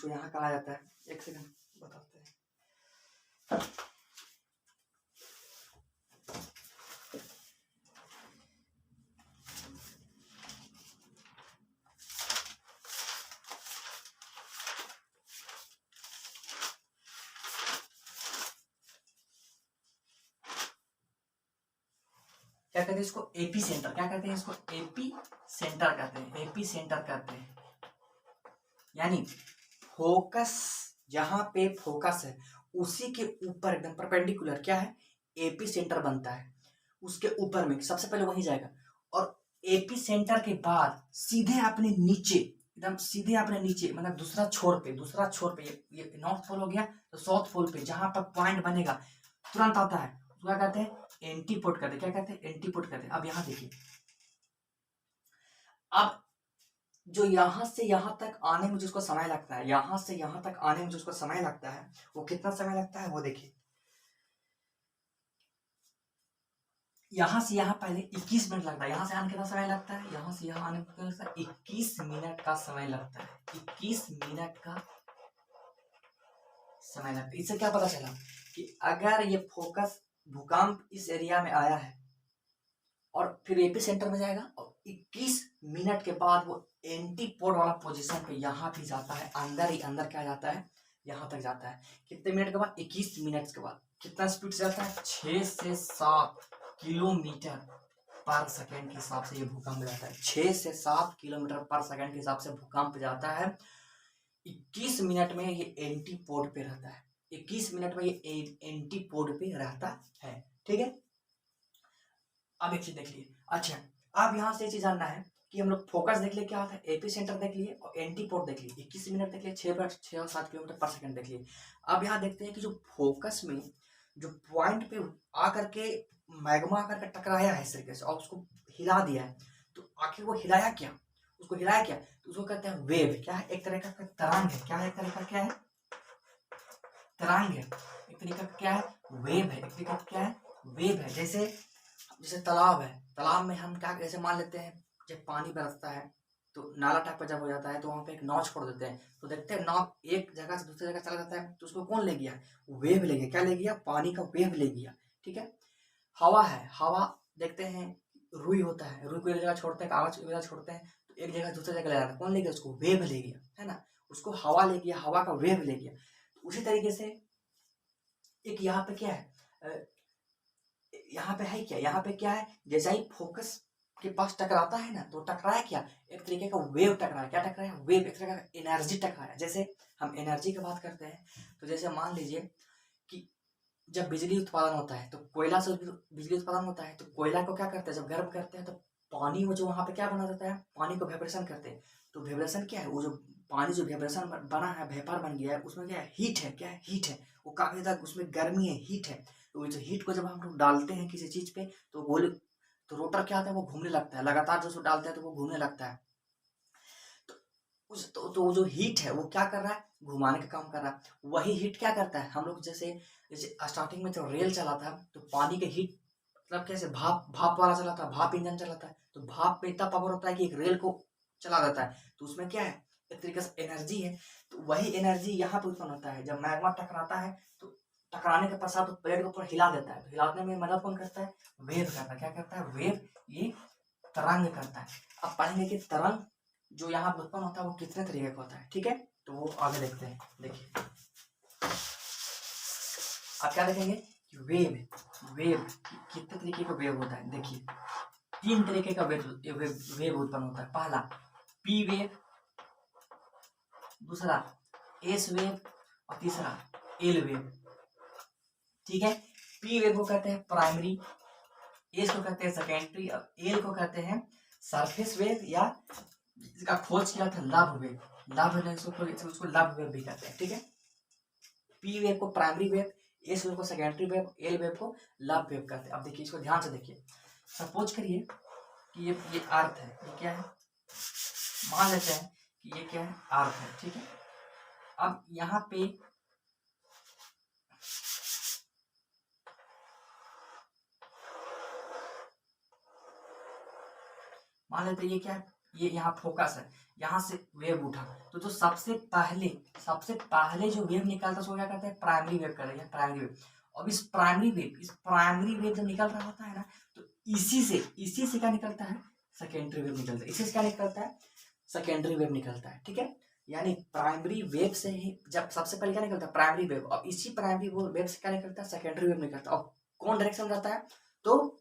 Speaker 1: यहाँ कहा जाता है, एक सेकंड बताते हैं। क्या कहते हैं इसको, एपी सेंटर। क्या कहते हैं इसको, एपी सेंटर कहते हैं। यानी फोकस, जहां पे फोकस है उसी के ऊपर एकदम परपेंडिकुलर क्या है, एपी सेंटर बनता है। उसके ऊपर में सबसे पहले वहीं जाएगा, और एपी सेंटर के बाद सीधे अपने नीचे मतलब दूसरा छोर पे ये नॉर्थ पोल हो गया, तो साउथ पोल पे जहां पर पॉइंट बनेगा तुरंत आता है, तो क्या कहते हैं, एंटीपोड कहते हैं। अब यहाँ देखिए, अब जो यहाँ से यहाँ तक आने में जिसको समय लगता है, वो कितना समय लगता है, वो देखिए। यहाँ से यहाँ पहले 21 मिनट लगता है। यहाँ से आने कितना समय लगता है, यहाँ से यहाँ आने में कितना लगता है, 21 मिनट का समय लगता है। 21 मिनट का समय लगता है। इससे क्या पता चला कि अगर ये फोकस भूकंप इस एरिया में आया है और फिर एपी सेंटर में जाएगा, और 21 मिनट के बाद वो एंटीपोड वाला पोजीशन पे यहाँ भी जाता है, अंदर क्या जाता है, यहाँ तक जाता है। कितने मिनट के बाद, 21 मिनट के बाद। कितना स्पीड से जाता है, 6 से 7 किलोमीटर पर सेकेंड के हिसाब से ये भूकंप जाता है। 6 से 7 किलोमीटर पर सेकेंड के हिसाब से भूकंप जाता है। 21 मिनट में ये एंटीपोड पे रहता है। 21 मिनट में ये एंटीपोड पे रहता है। ठीक है, अब एक चीज देख लिए। अच्छा, अब यहाँ से चीज जानना है कि हम लोग फोकस देख लिए क्या होता है, एपी सेंटर देख लिए और एंटीपोड देख लिए, 21 मिनट देख लिए, 6 और 7 किलोमीटर पर सेकंड देख लिए। अब यहाँ देखते हैं कि जो फोकस में जो पॉइंट पे आकर के मैग्मा आकर के टकराया है इस तरीके से और उसको हिला दिया है, तो आखिर वो हिलाया क्या, तो उसको कहते हैं वेव। क्या है, एक तरह का तरंग है। क्या है, एक तरह का क्या है, तरंग है। एक तरीका का क्या है, वेव है। एक तरीका का क्या है, वेव है। जैसे तालाब है, तालाब में हम क्या कैसे मान लेते हैं, जब पानी बरसता है तो नाला टाइप का जब हो जाता है तो वहाँ पे एक नाव छोड़ देते हैं, तो देखते हैं नाव एक जगह से दूसरी जगह चला जाता है, तो उसको कौन ले गया, वेव ले गया। क्या ले गया, पानी का वेव ले गया। ठीक है, हवा है, हवा देखते हैं रुई होता है, रुई को एक जगह छोड़ते हैं, कागज को एक जगह छोड़ते हैं, तो एक जगह दूसरी जगह ले जाता है, कौन ले गया उसको? वेव ले गया, है ना, उसको हवा ले गया, हवा का वेव ले गया। तो उसी तरीके से एक यहाँ पे क्या है, यहाँ पे है क्या, यहाँ पे क्या है, जैसा ही फोकस के पास टकराता है ना, तो टकराया क्या, एक तरीके का वेव टकराया। क्या टकराया? वेव, एक तरीके का एनर्जी टकराया। जैसे हम एनर्जी की बात करते हैं, तो जैसे मान लीजिए कि जब बिजली उत्पादन होता है तो कोयला से बिजली उत्पादन होता है, तो कोयला को क्या करते हैं, जब गर्म करते हैं तो पानी वो जो वहाँ पे क्या बना देता है, पानी को वाइब्रेशन करते हैं। तो वाइब्रेशन क्या है, वो जो पानी जो वाइब्रेशन बना है, वेपर बन गया है, उसमें क्या है, हीट है, क्या है, हीट है, वो काफी ज्यादा उसमें गर्मी है, हीट है। तो जो हीट को जब हम लोग डालते हैं किसी चीज पे, तो गोल, तो रोटर क्या होता है, वो घूमने लगता है, लगातार जो उसको डालते हैं तो वो घूमने लगता है। तो जो हीट है वो क्या कर रहा है, घुमाने का काम कर रहा है। वही हीट क्या करता है, हम लोग जैसे जैसे स्टार्टिंग में जो रेल चला था, तो पानी के हीट, मतलब कैसे, भाप भाप वाला चला था, भाप इंजन चला था, तो भाप में इतना पावर होता है कि एक रेल को चला देता है। तो उसमें क्या है, एक तरीके से एनर्जी है। तो वही एनर्जी यहाँ पे उत्पन्न होता है, जब मैग्मा टकराता है तो टकराने के पश्चात प्लेट को पूरा हिला देता है। तो हिलाने में मदद कौन करता है, वेव करता है। क्या करता है, वेव, ये तरंग करता है। अब पढ़ेंगे कि तरंग जो यहाँ उत्पन्न होता है वो कितने तरीके का होता है, ठीक है। तो वो आगे देखते हैं। देखिए आप क्या देखेंगे कि वेव, वेव कितने तरीके का वेव होता है। देखिए 3 तरीके का वेव उत्पन्न होता है। पहला पी वेव, दूसरा एस वेव, और तीसरा एल वेव, ठीक है। पी वेव को कहते हैं प्राइमरी, एस को कहते हैं सेकेंडरी, और एल को कहते हैं सरफेस वेव, या जिसका खोज किया था लव वेव। लव वेव उसको लव वेव भी कहते हैं, ठीक है। पी वेव को प्राइमरी वेव, एस वेव को सेकेंडरी वेव, एल वेव को लव वेव कहते हैं। अब देखिए इसको ध्यान से देखिए। सपोज करिए कि ये अर्थ है, ये क्या है, मान लेते हैं कि ये क्या है, अर्थ है, ठीक है। अब यहाँ पे मान लेते हैं ये क्या है, ये यहाँ फोकस है, यहाँ से वेव उठा, तो जो सबसे पहले जो वेव निकलता है उसको क्या कहते हैं, प्राइमरी वेव कहते हैं, प्राइमरी वेव। अब इस प्राइमरी वेव जब निकल रहा होता है ना, तो इसी से क्या निकलता है, सेकेंडरी वेव निकलता है। इसी से क्या निकलता है, सेकेंडरी वेव निकलता है, ठीक है। यानी प्राइमरी वेव से ही जब सबसे पहले क्या निकलता है, प्राइमरी वेव, और इसी प्राइमरी वेव से क्या निकलता है, सेकेंडरी वेव निकलता है। और कौन डायरेक्शन रहता है, तो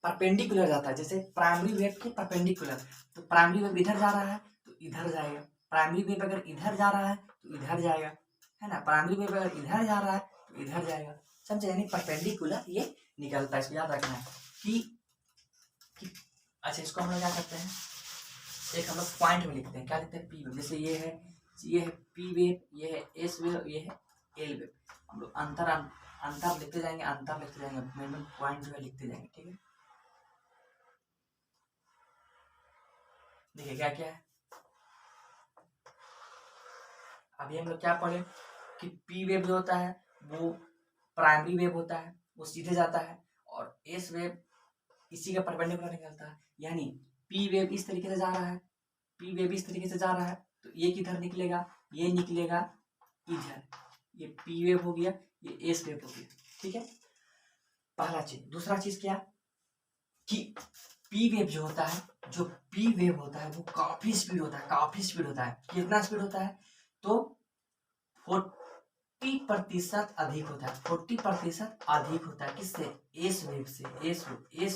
Speaker 1: परपेंडिकुलर जाता है। जैसे प्राइमरी वेव के परपेंडिकुलर, तो प्राइमरी वेव इधर जा रहा है तो इधर जाएगा, प्राइमरी वेव अगर इधर जा रहा है तो इधर जाएगा, है ना। प्राइमरी वेव अगर इधर जा रहा है तो इधर जाएगा, समझे। यानी परपेंडिकुलर ये निकलता है, इसको याद रखना है कि अच्छा इसको हम लोग क्या करते हैं, एक हम लोग पॉइंट में लिखते हैं, क्या लिखते हैं, पी वेव। जैसे ये है पी वेव, ये है एस वेव, ये है एल वेव। हम लोग अंतर लिखते जाएंगे, मेन पॉइंट जो है लिखते जाएंगे, ठीक है। देखिए क्या क्या है, अभी हम लोग क्या पढ़े कि पी वेव जो होता है वो प्राइमरी वेव होता है, वो सीधे जाता है, और एस वेव इसी का परपेंडिकुलर निकलता है। यानी पी वेव इस तरीके से जा रहा है, पी वेव इस तरीके से जा रहा है, तो ये किधर निकलेगा, ये निकलेगा इधर, ये पी वेव हो गया, ये एस वेव हो गया, ठीक है। पहला चीज। दूसरा चीज क्या कि पी वेव जो होता है, जो पी वेव होता है वो काफी स्पीड होता है, काफी स्पीड होता है। कितना स्पीड होता है, तो 40% अधिक होता है, 40% अधिक होता है। किससे, एस वेव से। एस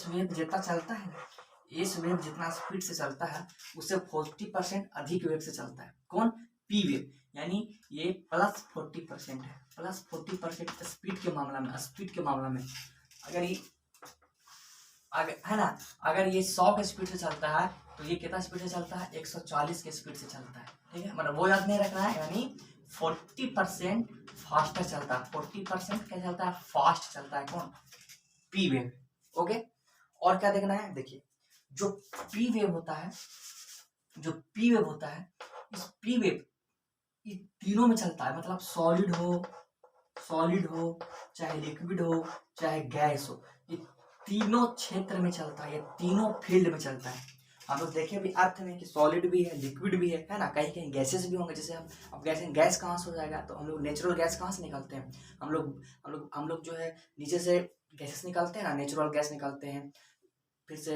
Speaker 1: वेव जितना चलता है ना, एस वेव जितना स्पीड से चलता है उससे 40% अधिक वेग से चलता है। कौन, पी वेव। यानी ये +40% है, +40% स्पीड के मामला में अगर ये है ना, अगर ये 100 के स्पीड से चलता है तो ये कितना स्पीड से चलता है, 140 के स्पीड से चलता है, ठीक है। मतलब वो याद नहीं रखना है, यानी 40% फास्टर चलता है, 40% क्या चलता है, फास्ट चलता है। कौन, पी वेव, ओके। और क्या देखना है, देखिए जो पी वेव होता है, इस पी वेव ये तीनों में चलता है। मतलब सॉलिड हो चाहे लिक्विड हो चाहे गैस हो, ये तीनों क्षेत्र में चलता है, ये तीनों फील्ड में चलता है। हम लोग देखे भी अर्थ में कि सॉलिड भी है, लिक्विड भी है ना, कहीं कहीं गैसेस भी होंगे। जैसे हम अब गैस कहाँ से हो जाएगा, तो हम लोग नेचुरल गैस कहाँ से निकालते हैं, हम लोग जो है नीचे से गैसेस निकालते हैं ना, नेचुरल गैस निकालते हैं। फिर से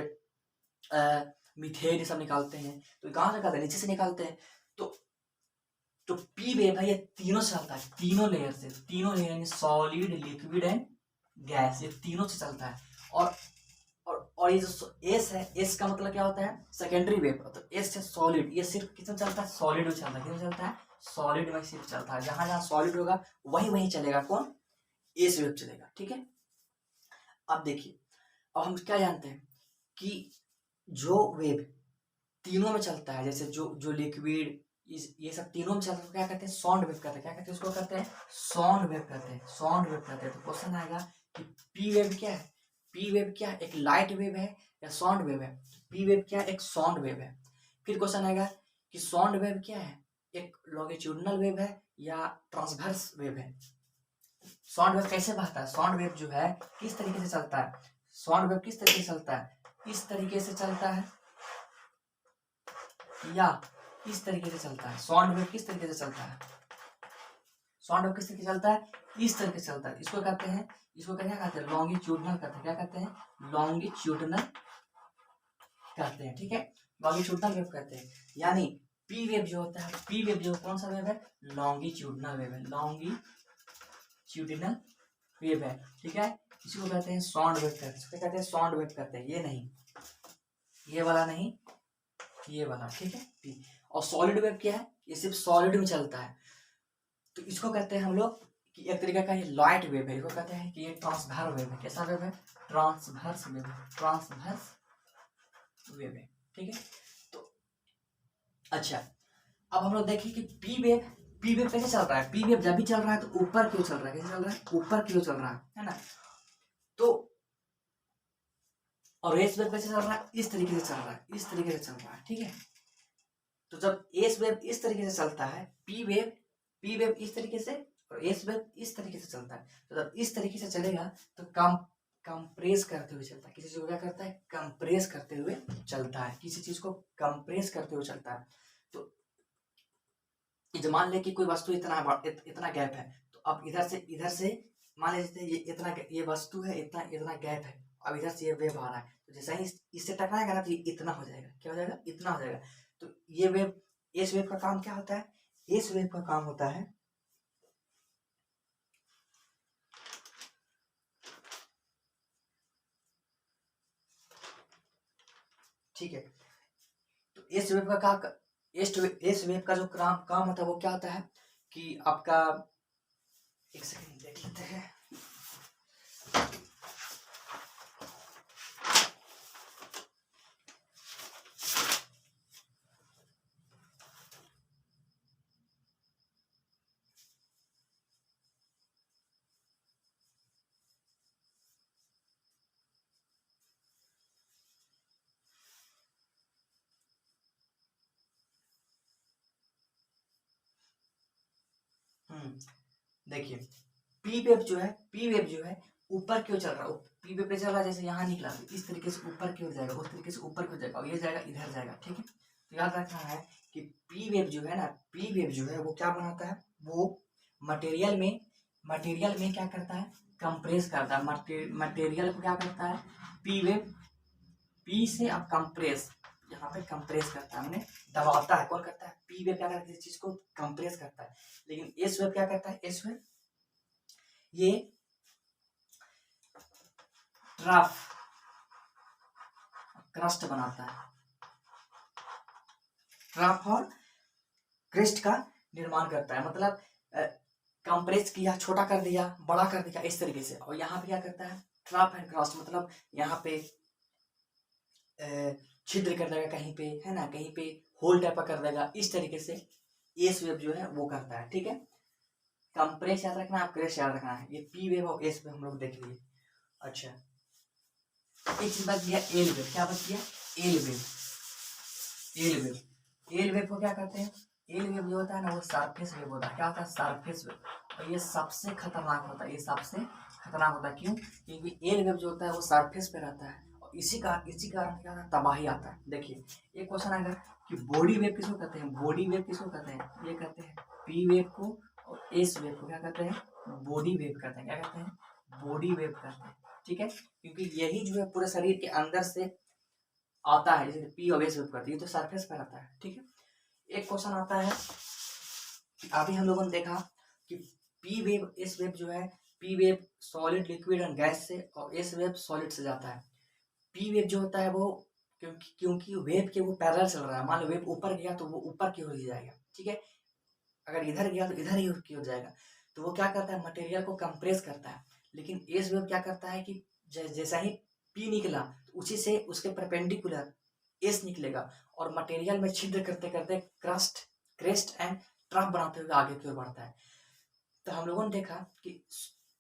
Speaker 1: मीथेन ये सब निकालते हैं, तो कहाँ से निकालते हैं? नीचे से निकालते हैं। तो जो पी वेव है ये तीनों से चलता है, तीनों लेयर से, तीनों लेयर यानी सॉलिड, लिक्विड एंड गैस, ये तीनों से चलता है। और ये जो एस है, एस का मतलब क्या होता है? Secondary wave. तो एस से सॉलिड, ये सिर्फ किसमें चलता है? सॉलिड में चलता है। किसमें चलता है? सॉलिड में सिर्फ चलता है। जहां जहां सॉलिड होगा वहीं वहीं चलेगा कौन? एस वेव चलेगा। ठीक है, अब देखिए, अब हम क्या जानते हैं कि जो वेव तीनों में चलता है, जैसे जो लिक्विड ये सब तीनों में चलता है, क्या कहते हैं? साउंड वेव कहते हैं। क्या कहते हैं उसको? कहते हैं साउंड वेव कहते हैं, साउंड वेव कहते हैं। तो क्वेश्चन आएगा कि पी वेव क्या है? पी वेव क्या है? एक लाइट वेव है या साउंड वेव है? पी वेव क्या है? एक साउंड वेव है। फिर क्वेश्चन आएगा कि साउंड वेव क्या है? एक लॉन्गिट्यूडिनल वेव है या ट्रांसवर्स वेव है? साउंड वेव कैसे बहता है? साउंड वेव जो है किस तरीके से चलता है? साउंड वेव किस तरीके से चलता है? इस तरीके से चलता है या इस तरीके से चलता है? साउंड वेव किस तरीके से चलता है? साउंड वेव किस तरीके से चलता है? इस तरीके से चलता है। इसको कहते हैं, इसको क्या कहते हैं? लॉन्गिट्यूडिनल कहते हैं। क्या कहते हैं? लॉन्गिट्यूडिनल कहते हैं। ठीक है, लॉन्गिट्यूडिनल वेव कहते हैं। यानी पी वेव जो होता है, पी वेव जो कौन सा वेव है? लॉन्गिट्यूडिनल वेव है, लॉन्गिट्यूडिनल वेव है। ठीक है, इसी को कहते हैं साउंड वेव कहते हैं। इसको कहते हैं साउंड वेव कहते हैं। ये नहीं, ये वाला नहीं, ये वाला। ठीक है, और सॉलिड वेव क्या है? ये सिर्फ सॉलिड में चलता है। तो इसको कहते हैं हम लोग कि एक तरीके का ये लाइट वेव है। इसको कहते हैं कि ये ट्रांसवर्स वेव है। कैसा वेव है? ट्रांसवर्स वेव है, ट्रांसवर्स वेव है। ठीक है, तो अच्छा, अब हम लोग देखें कि पी वेव कैसे चल रहा है? पी वेव जब भी चल रहा है तो ऊपर क्यों चल रहा है? कैसे चल रहा है? ऊपर क्यों चल रहा है ना? तो और एस वेव कैसे चल रहा है? इस तरीके से चल रहा है, इस तरीके से चल रहा है। ठीक है, तो जब एस वेव इस तरीके से चलता है, पी वेव इस तरीके से और एस वेव इस तरीके से चलता है, तो जब इस तरीके से चलेगा तो कंप्रेस करते हुए चलता है। किसी चीज को क्या करता है? कंप्रेस करते हुए चलता है, किसी चीज को कंप्रेस करते हुए चलता है। तो जो मान ले कि कोई वस्तु इतना गैप है, तो अब इधर से मान लीजिए ये इतना, ये वस्तु है, इतना गैप है, अब इधर से ये वेव आ रहा है, तो जैसे ही इससे टकराएगा ना तो ये इतना हो जाएगा। क्या हो जाएगा? इतना हो जाएगा। तो ये वेव, इस वेव का काम क्या होता है? इस वेव का काम होता है, ठीक है, तो इस वेव का इस वेव का जो काम होता है वो क्या होता है कि आपका, एक सेकंड देख लेते हैं। देखिए, पी वेव जो है ऊपर क्यों चल रहा है? पी वेव पे चल रहा है, जैसे यहाँ निकला इस तरीके से ऊपर क्यों जाएगा, उस तरीके से ऊपर क्यों जाएगा, और ये जाएगा इधर जाएगा। ठीक है, तो याद रखना है कि पी वेव जो है ना, पी वेव जो है वो क्या बनाता है? वो मटेरियल में क्या करता है? कंप्रेस करता है। मटेरियल को क्या करता है? पी वेव, पी से अब कंप्रेस, यहाँ पे कंप्रेस करता है, मैंने दबाता है। कौन करता है? पी वेव क्या करता है? किसी चीज को कंप्रेस करता है। लेकिन एस वेव क्या करता है? एस वेव ये ट्रफ, क्रस्ट बनाता है, ट्रफ और क्रिस्ट का निर्माण करता है। मतलब कंप्रेस किया, छोटा कर दिया, बड़ा कर दिया, इस तरीके से। और यहाँ पे क्या करता है? ट्रफ एंड क्रस्ट, मतलब यहाँ पे छिद्र कर देगा कहीं पे, है ना, कहीं पे होल टाइप का कर देगा, इस तरीके से एस वेव जो है वो करता है। ठीक है, कंप्रेस याद रखना है, क्रेश याद रखना है। ये पी वेव और एस वेव हम लोग देख लिए। अच्छा, एक चीज बच गया, एल वेव। क्या बच गया? L wave. L wave, L wave को क्या कहते हैं? एल वेव जो होता है ना वो सरफेस वेव होता है। क्या होता है? Surface wave. और ये सबसे खतरनाक होता है, ये सबसे खतरनाक होता है। क्यों? क्योंकि एल वेव जो होता है वो सरफेस पे रहता है, और इसी कारण क्या होता है? तबाही आता है। देखिए, एक क्वेश्चन आएगा कि बॉडी वेव किसको कहते हैं? बॉडी वेव किसको कहते हैं? ये कहते हैं पी वेव को, और एस वेव को क्या कहते हैं? बॉडी वेव कहते हैं। क्या कहते हैं? बॉडी वेव कहते हैं। ठीक है, क्योंकि यही जो है पूरे शरीर के अंदर से आता है, जैसे पी और एस वेव करती है, तो सरफेस पर आता है, ठीक है। एक क्वेश्चन आता है, अभी हम लोगों ने देखा कि पी वेव एस वेव जो है, P wave solid liquid and gas से और एस वेव सॉलिड से जाता है। पी वेव जो होता है वो क्योंकि वेव के वो पैरेलल चल रहा है, मान लो वेव ऊपर गया तो वो ऊपर की ओर ही जाएगा, ठीक है। अगर इधर गया तो इधर ही की ओर जाएगा, तो वो क्या करता है, मटेरियल को कंप्रेस करता है। लेकिन एस वेव क्या करता है कि जैसा ही पी निकला तो उसी से उसके परपेंडिकुलर एस निकलेगा और मटेरियल में छिद्र करते करते क्रेस्ट एंड ट्रफ बनाते हुए आगे की ओर बढ़ता है। तो हम लोगों ने देखा कि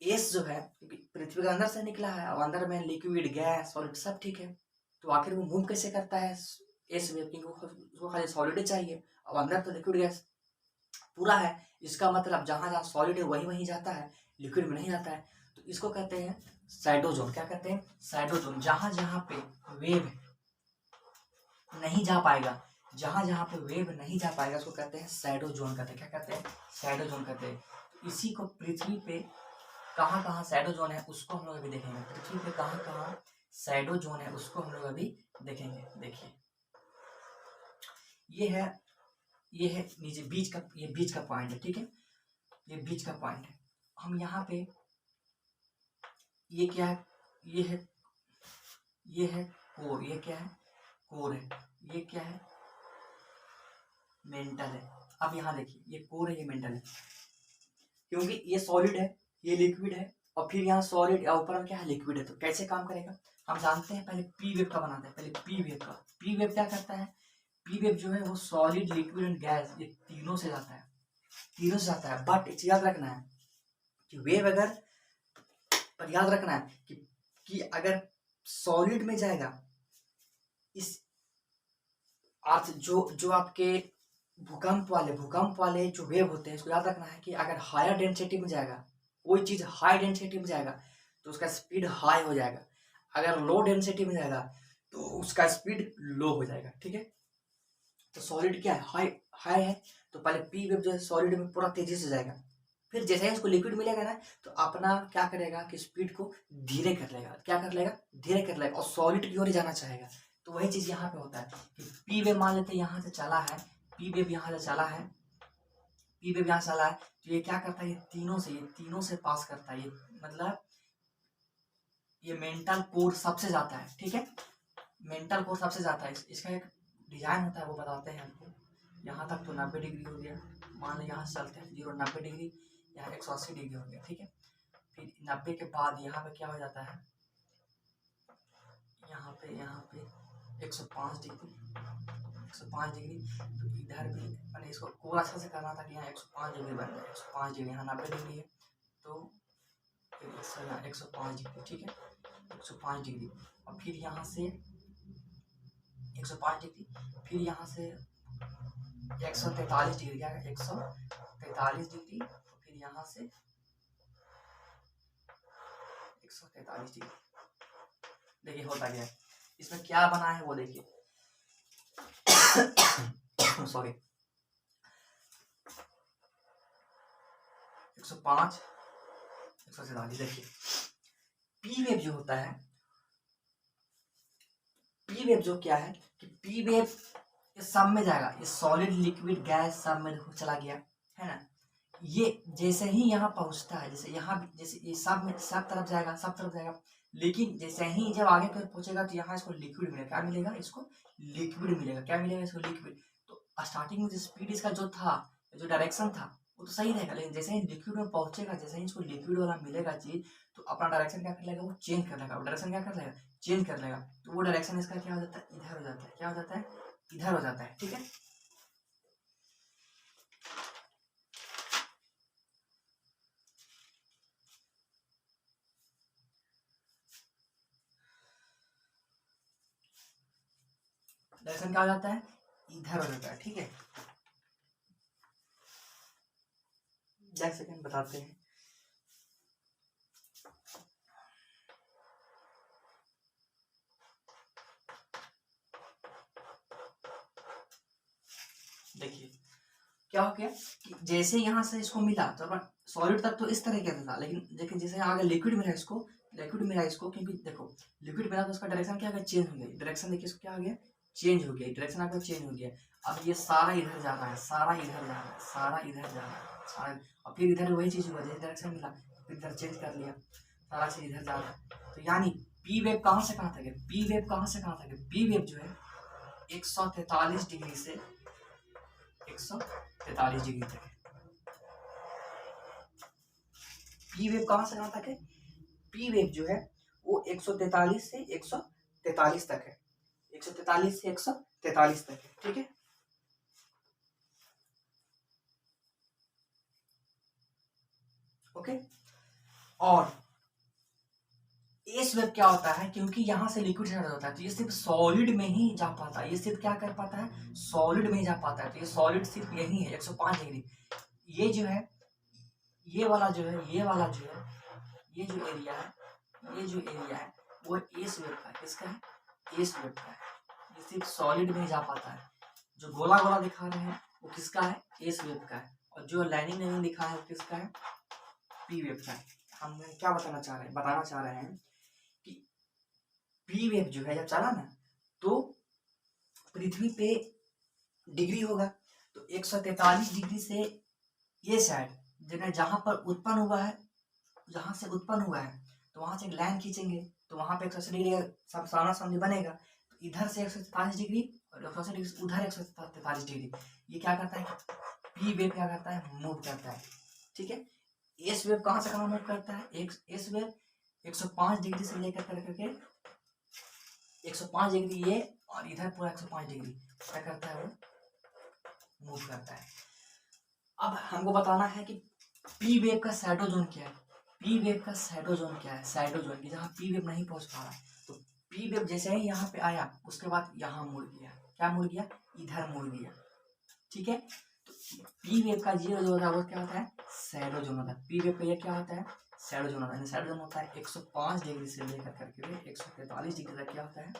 Speaker 1: एस जो है, क्योंकि पृथ्वी के अंदर से निकला है और अंदर में लिक्विड गैस सॉलिड सब ठीक है, तो आखिर वो मूव कैसे करता है एस वेव, क्योंकि उसको खाली सॉलिड चाहिए और अंदर तो लिक्विड गैस पूरा है। इसका मतलब जहां जहां सॉलिड है वहीं वहीं जाता है, लिक्विड में नहीं जाता है। तो इसको कहते हैं सैडो जोन। क्या कहते हैं, सैडो जोन। जहां जहां पे वेव नहीं जा पाएगा, जहां जहां पे वेव नहीं जा पाएगा उसको कहते हैं सैडो जोन कहते हैं। क्या कहते हैं, सैडो जोन कहते हैं। तो इसी को पृथ्वी पे कहाँ कहाँ सैडो जोन है उसको हम लोग अभी देखेंगे। पृथ्वी पे कहाँ कहाँ सैडो जोन है उसको हम लोग अभी देखेंगे। देखिए ये है नीचे बीच का, ये बीच का पॉइंट है, ठीक है। ये बीच का पॉइंट है। हम यहाँ पे ये क्या है, ये है कोर। ये क्या है, कोर है। ये क्या है, मेंटल है। अब यहाँ देखिए ये कोर है, ये मेंटल है, क्योंकि ये सॉलिड है, ये लिक्विड है और फिर यहाँ सॉलिड या ऊपर में क्या है, लिक्विड है। तो कैसे काम करेगा हम जानते हैं। पहले पी वेव का बनाते हैं, पहले पी वेव का। पी वेव क्या करता है, पी वेव जो है वो सॉलिड लिक्विड एंड गैस ये तीनों से जाता है, तीनों से जाता है। बट इसे याद रखना है कि वेव अगर, पर याद रखना है कि अगर सॉलिड में जाएगा, इस अर्थ जो आपके भूकंप वाले जो वेव होते हैं, इसको याद रखना है कि अगर हायर डेंसिटी में जाएगा, कोई चीज हाई डेंसिटी में जाएगा तो उसका स्पीड हाई हो जाएगा। अगर लो डेंसिटी में जाएगा तो उसका स्पीड लो हो जाएगा, ठीक है। तो सॉलिड क्या है, हाई है, तो पहले पी वेव जो है सॉलिड में पूरा तेजी से जाएगा। फिर जैसे ही उसको लिक्विड मिलेगा ना, तो अपना क्या करेगा कि स्पीड को धीरे कर लेगा। क्या कर लेगा, धीरे कर लेगा और सॉलिड की ओर ही जाना चाहेगा। तो वही चीज यहाँ पे होता है कि पी वेव मान लेते हैं यहाँ से चला है, पी वेव यहाँ से चला है, पी वेव यहाँ से चला है, तो ये क्या करता है, ये तीनों से पास करता है। ये मतलब ये मेंटल कोर सबसे जाता है, ठीक है। मेंटल कोर सबसे जाता है। इसका एक डिजाइन होता है, वो बताते हैं हमको। यहाँ तक तो 90 डिग्री हो गया, मान लो यहाँ से चलते हैं 90 डिग्री, यहाँ 180 डिग्री हो गया, ठीक है। फिर 90 के बाद यहाँ पे क्या हो जाता है, यहाँ पे 105 डिग्री, 105 डिग्री। तो इधर भी मैंने इसको कोर अच्छा से करना था कि यहाँ 105 डिग्री बन जाए। 105 डिग्री, यहाँ 90 डिग्री है तो फिर यहाँ 105 डिग्री, ठीक है। 105 डिग्री और फिर यहाँ से 105 डिग्री, फिर यहाँ से 143 डिग्री, क्या है 143 डिग्री, फिर यहाँ से 143 डिग्री। देखिए होता क्या है, इसमें क्या बना है वो देखिए। सॉरी 105 147। देखिए पी वेव जो होता है, पी वेव जो क्या है कि पी वेव ये सब में जाएगा, ये सॉलिड लिक्विड गैस सब में चला गया है ना। ये जैसे ही यहाँ पहुंचता है, जैसे यहाँ जैसे ये सब में सब तरफ जाएगा, लेकिन जैसे ही जब आगे पर पहुंचेगा तो यहाँ इसको लिक्विड मिलेगा। क्या मिलेगा, इसको लिक्विड मिलेगा। क्या मिलेगा, इसको लिक्विड। तो स्टार्टिंग में जो स्पीड इसका जो था, जो डायरेक्शन था वो तो सही रहेगा, लेकिन जैसे ही लिक्विड में पहुंचेगा, जैसे ही इसको लिक्विड वाला मिलेगा चीज, तो अपना डायरेक्शन क्या कर लेगा, वो चेंज कर लेगा। डायरेक्शन क्या कर लेगा, चेंज कर लेगा। तो वो डायरेक्शन इसका क्या हो जाता है, इधर हो जाता है। क्या हो जाता है, इधर हो जाता है, ठीक है। डायरेक्शन क्या हो जाता है, इधर हो जाता है, ठीक है। 10 सेकंड बताते हैं। देखिए क्या हो गया कि जैसे यहाँ से इसको मिला तो अपन सॉलिड तक तो इस तरह का था, लेकिन जैसे आगे लिक्विड मिला इसको, लिक्विड मिला इसको, क्योंकि देखो लिक्विड मिला तो उसका डायरेक्शन क्या हो गया, चेंज हो गया। डायरेक्शन देखिए इसको क्या हो गया, चेंज हो गया, डायरेक्शन आपका चेंज हो गया। अब ये सारा इधर जा रहा है, सारा इधर जा रहा है, सारा इधर जा रहा है, सारा, और फिर इधर वही चीज हुआ, जैसे डायरेक्शन मिला फिर इधर चेंज कर लिया, सारा चीज इधर जा रहा है। तो यानी पी वेव कहाँ से कहाँ तक है, पी वेव कहाँ से कहाँ तक है, पी वेव जो है 143 डिग्री से 143 डिग्री तक है। पी वेव कहाँ से कहाँ तक है, पी वेव जो है वो 143 से 143 तक है, 143 से 143 तक है, ठीक है। ओके, और एस वेव क्या होता है, क्योंकि यहाँ से लिक्विड जनरेट होता है तो ये सिर्फ सॉलिड में ही जा पाता है, ये सिर्फ क्या कर पाता है, सॉलिड में ही जा पाता है। तो ये सॉलिड सिर्फ यही है 105 डिग्री। ये जो है, ये वाला जो है, ये वाला जो है, ये जो एरिया है, ये जो एरिया है वो एस वेव का है, किसका है, एस वेव का है। ये सिर्फ सॉलिड में ही जा पाता है। जो गोला गोला दिखा रहे हैं वो किसका है, एस वेव का है, और जो लाइनिंग लाइनिंग दिखा है वो किसका है, पी वेव का है। हम क्या बताना चाह रहे हैं, बताना चाह रहे हैं कि पी वेव जो है जब चला ना तो पृथ्वी पे डिग्री होगा, तो 143 डिग्री से ये साइड जगह जहां पर उत्पन्न हुआ है, जहां से उत्पन्न हुआ है तो वहां से एक लाइन खींचेंगे तो वहां पे 180 डिग्री सब सामना सामने बनेगा। तो इधर से 143 डिग्री और 180 डिग्री से उधर 143 डिग्री, ये क्या करता है, पी वेव क्या करता है, मूव करता है, ठीक है। एस वेव कहाँ से कहाँ मूव करता है, एक एस वेव 105 डिग्री से लेकर करके 105 डिग्री ये, और इधर पूरा 105 डिग्री क्या करता है, वो मूव करता है। अब हमको बताना है कि पी वेव का शैडो जोन क्या है, पी वेव का शैडो जोन क्या है, शैडो जोन की जहाँ पी वेव नहीं पहुंच पा रहा है। तो पी वेव जैसे ही यहाँ पे आया उसके बाद यहाँ मुड़ गया, क्या मुड़ गया, इधर मुड़ गया, ठीक है। तो पी वेव का जीरो जो होता है वो क्या होता है, शैडो जोन होता है। पी वेव का ये क्या होता है, शैडो जोन होता है। शैडो जोन होता है 105 डिग्री से लेकर करके 143 डिग्री तक क्या होता है,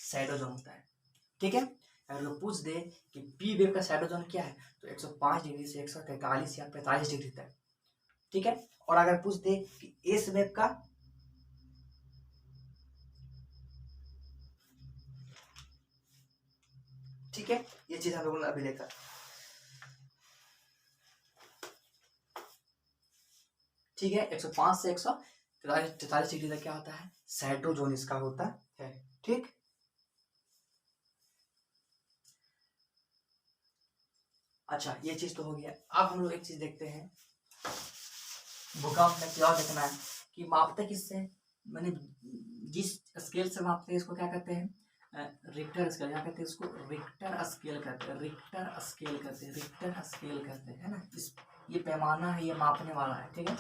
Speaker 1: शैडो जोन होता है, ठीक है। अगर लोग पूछ दे कि पी वेव का शैडो जोन क्या है तो 105 डिग्री से 143 या 45 डिग्री तक, ठीक है। और अगर पूछ दे कि एस वेव का, ठीक है, ये चीज हम लोगों ने अभी देखा, ठीक है। 105 से 143 डिग्री तक क्या होता है, शैडो जोन इसका होता है, ठीक। अच्छा, ये चीज तो हो गया। अब हम लोग एक चीज देखते हैं, भूकंप में क्या देखना है कि मापते किससे, मैंने जिस स्केल से मापते हैं इसको क्या कहते हैं, रिक्टर स्केल, क्या कहते हैं इसको, रिक्टर स्केल कहते हैं, रिक्टर स्केल कहते हैं, रिक्टर स्केल कहते हैं, है ना। इस ये पैमाना है, ये मापने वाला है, ठीक है।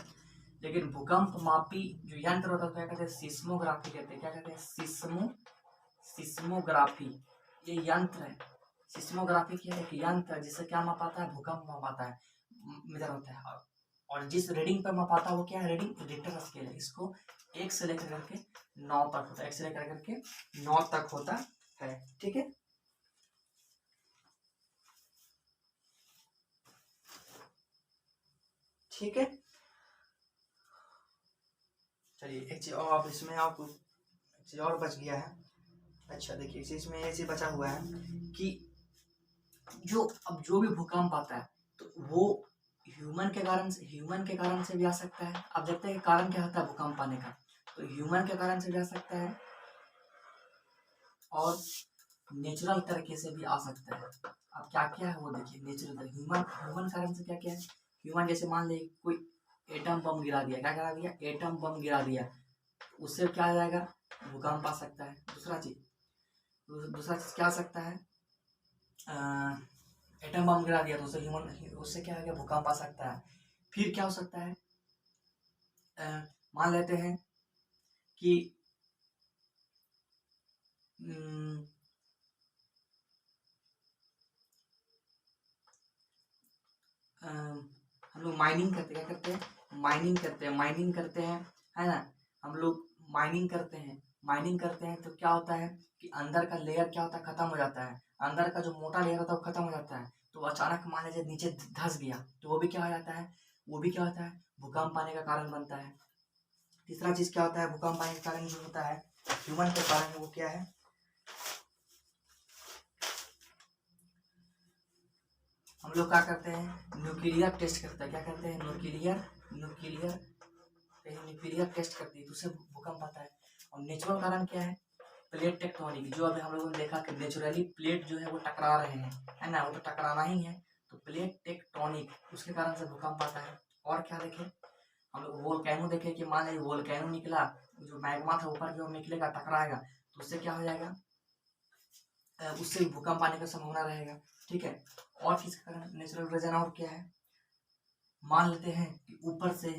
Speaker 1: लेकिन भूकंप मापी जो यंत्र होता है क्या कहते हैं, सिस्मोग्राफी कहते हैं, क्या कहते हैं, सिस्मोग्राफी, ये यंत्र है। सिस्मोग्राफी क्या है, एक यंत्र जिससे क्या मापाता है, भूकंप मापाता है, मेजर होता है। और जिस रीडिंग पर मापाता है वो क्या है, रीडिंग रिक्टर स्केल है। इसको 1 से लेकर करके 9 तक होता है, 1 से लेकर करके 9 तक होता है, ठीक है। ठीक है, चलिए एक चीज और, आप इसमें आपको एक चीज और बच गया है। अच्छा देखिए, इस इसमें ये चीज बचा हुआ है कि जो अब जो भी भूकंप आता है तो वो ह्यूमन के कारण से भी आ सकता है। अब देखते हैं कि कारण क्या होता है भूकंप आने का, तो ह्यूमन के कारण से भी आ सकता है और नेचुरल तरीके से भी आ सकता है। अब क्या क्या है वो देखिए, नेचुरल ह्यूमन कारण से क्या क्या है, ह्यूमन जैसे मान ले कोई एटम बम गिरा दिया, क्या गिरा दिया, एटम बम गिरा दिया, उससे क्या आ जाएगा, भूकंप आ सकता है। दूसरा चीज क्या आ सकता है, एटम बम गिरा दिया तो उससे क्या हो गया, भूकंप आ सकता है। फिर क्या हो सकता है, मान लेते हैं कि हम लोग माइनिंग करते, क्या करते हैं, माइनिंग करते हैं, है ना। हम लोग माइनिंग करते हैं तो क्या होता है कि अंदर का लेयर क्या होता है, खत्म हो जाता है, अंदर का जो मोटा लेयर होता है वो खत्म हो जाता है। तो अचानक मान लीजिए नीचे धंस गया तो वो भी क्या हो जाता है, वो भी क्या होता है, भूकंप आने का कारण बनता है। तीसरा चीज क्या होता है भूकंप आने के कारण जो होता है ह्यूमन के कारण, वो क्या है, हम लोग क्या करते हैं न्यूक्लियर टेस्ट करते हैं। क्या करते हैं न्यूक्लियर न्यूक्लियर टेस्ट करती है तो उससे भूकंप आता है। और नेचुरल कारण क्या है, प्लेट टेक्टोनिक, जो अभी हम लोगों ने देखा कि नेचुरली प्लेट जो है वो टकरा रहे हैं, है ना, वो तो टकराना ही है, तो प्लेट टेक्टोनिक उसके कारण से भूकंप आता है। और क्या देखें हम लोग वोल्केनो देखे कि मान लीजिए वोल्केनो निकला, जो मैग्मा था ऊपर की ओर निकलेगा, टकराएगा, तो उससे क्या हो जाएगा, उससे भी भूकंप आने का संभावना रहेगा। ठीक है, और किसके कारण नेचुरल रीजन और क्या है, मान लेते हैं कि ऊपर से,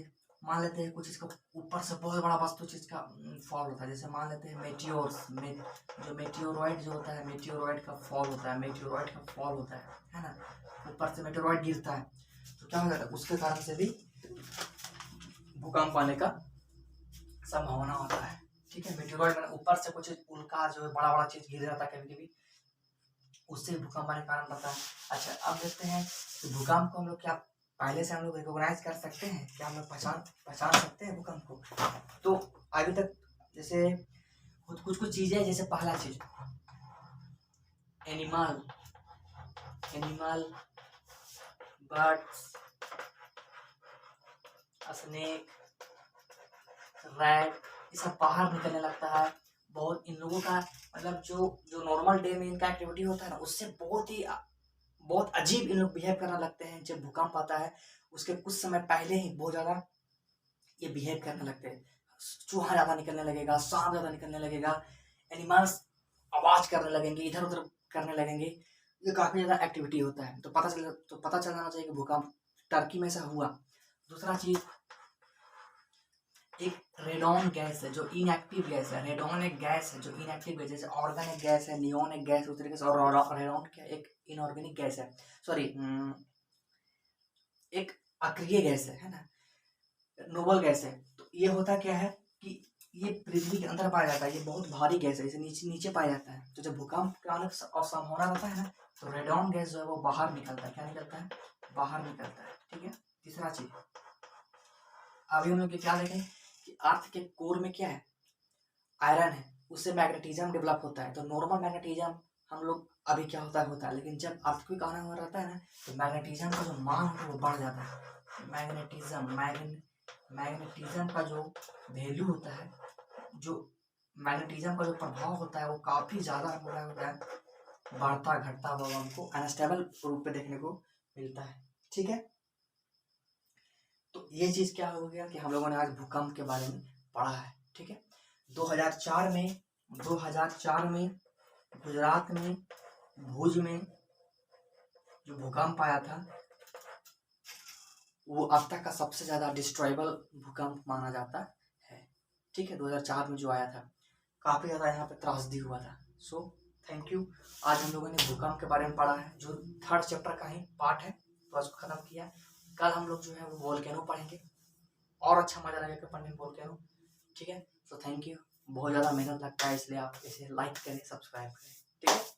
Speaker 1: मान लेते हैं कुछ इसका ऊपर से बहुत बड़ा वस्तु चीज का फॉल होता है, जैसे मान लेते हैं मेटियोर्स में, जो मेटियोरॉइड जो होता है, मेटियोरॉइड का फॉल होता है, मेटियोरॉइड का फॉल होता है ना, ऊपर से मेटियोरॉइड गिरता है, तो क्या हो जाता है, उसके कारण से भी भूकंप आने का संभावना होता है। ठीक है, मेटियोरॉइड में ऊपर से कुछ उल्का जो है बड़ा बड़ा चीज गिर जाता है कभी कभी, उससे भूकंप आने का कारण बनता है। अच्छा, अब देखते हैं कि भूकंप को हम लोग क्या पहले से हम लोग रिकॉग्नाइज कर सकते हैं, क्या हम लोग पहचान सकते हैं भूकंप को। तो अभी तक जैसे कुछ चीजें, जैसे पहला चीज एनिमल बर्ड्स, स्नेक, रैट, ये सब बाहर निकलने लगता है। बहुत इन लोगों का मतलब जो नॉर्मल डे में इनका एक्टिविटी होता है ना, उससे बहुत अजीब इन लोग बिहेव करने लगते हैं। जब भूकंप आता है उसके कुछ समय पहले ही बहुत ज्यादा ये बिहेव करने लगते हैं, चूहा ज्यादा निकलने लगेगा, सांप ज्यादा निकलने लगेगा, एनिमल्स आवाज करने लगेंगे, इधर उधर करने लगेंगे, ये काफी ज्यादा एक्टिविटी होता है। तो पता चल जाना चाहिए कि भूकंप टर्की में से हुआ। दूसरा चीज एक रेडॉन गैस है जो इनएक्टिव गैस है, रेडॉन एक गैस है जो इनएक्टिव गैस, जैसे ऑर्गन एक गैस है, नियोन एक गैस, उस तरीके से, और रेडॉन क्या एक इनऑर्गेनिक गैस है, सॉरी एक अक्रिय गैस है ना, नोबल गैस है। तो ये होता क्या है कि ये पृथ्वी के अंदर पाया जाता है, ये बहुत भारी गैस है, इसे नीचे पाया जाता है। तो जब भूकंप का आने का संभावना रहता है ना, तो रेडॉन गैस जो है वो बाहर निकलता है। क्या निकलता है, बाहर निकलता है। ठीक है, तीसरा चीज अभी हम लोग क्या देखें कि अर्थ के कोर में क्या है, आयरन है, उससे मैग्नेटिज्म डेवलप होता है। तो नॉर्मल मैग्नेटिज्म हम लोग अभी क्या होता है, लेकिन जब अर्थक्वेक आना हुआ रहता है ना, तो मैग्नेटिज्म का जो मान होता है वो बढ़ जाता है। मैग्नेटिज्म का जो वैल्यू होता है, जो मैग्नेटिज्म का जो प्रभाव होता है, वो काफी ज्यादा होता है, बढ़ता घटता हुआ हमको अनस्टेबल रूप में देखने को मिलता है। ठीक है, तो ये चीज क्या हो गया कि हम लोगों ने आज भूकंप के बारे में पढ़ा है। ठीक है, 2004 में गुजरात में भुज में जो भूकंप आया था, वो अब तक का सबसे ज्यादा डिस्ट्रॉयबल भूकंप माना जाता है। ठीक है, 2004 में जो आया था, काफी ज्यादा यहाँ पे त्रासदी हुआ था। सो थैंक यू, आज हम लोगों ने भूकंप के बारे में पढ़ा है, जो 3rd चैप्टर का ही पार्ट है, तो उसको खत्म किया। कल हम लोग जो है वो वोल्केनो पढ़ेंगे, और अच्छा मजा लगेगा पढ़ने में वोल्केनो। ठीक है, सो थैंक यू, बहुत ज़्यादा मेहनत लगता है, इसलिए आप इसे लाइक करें, सब्सक्राइब करें। ठीक है।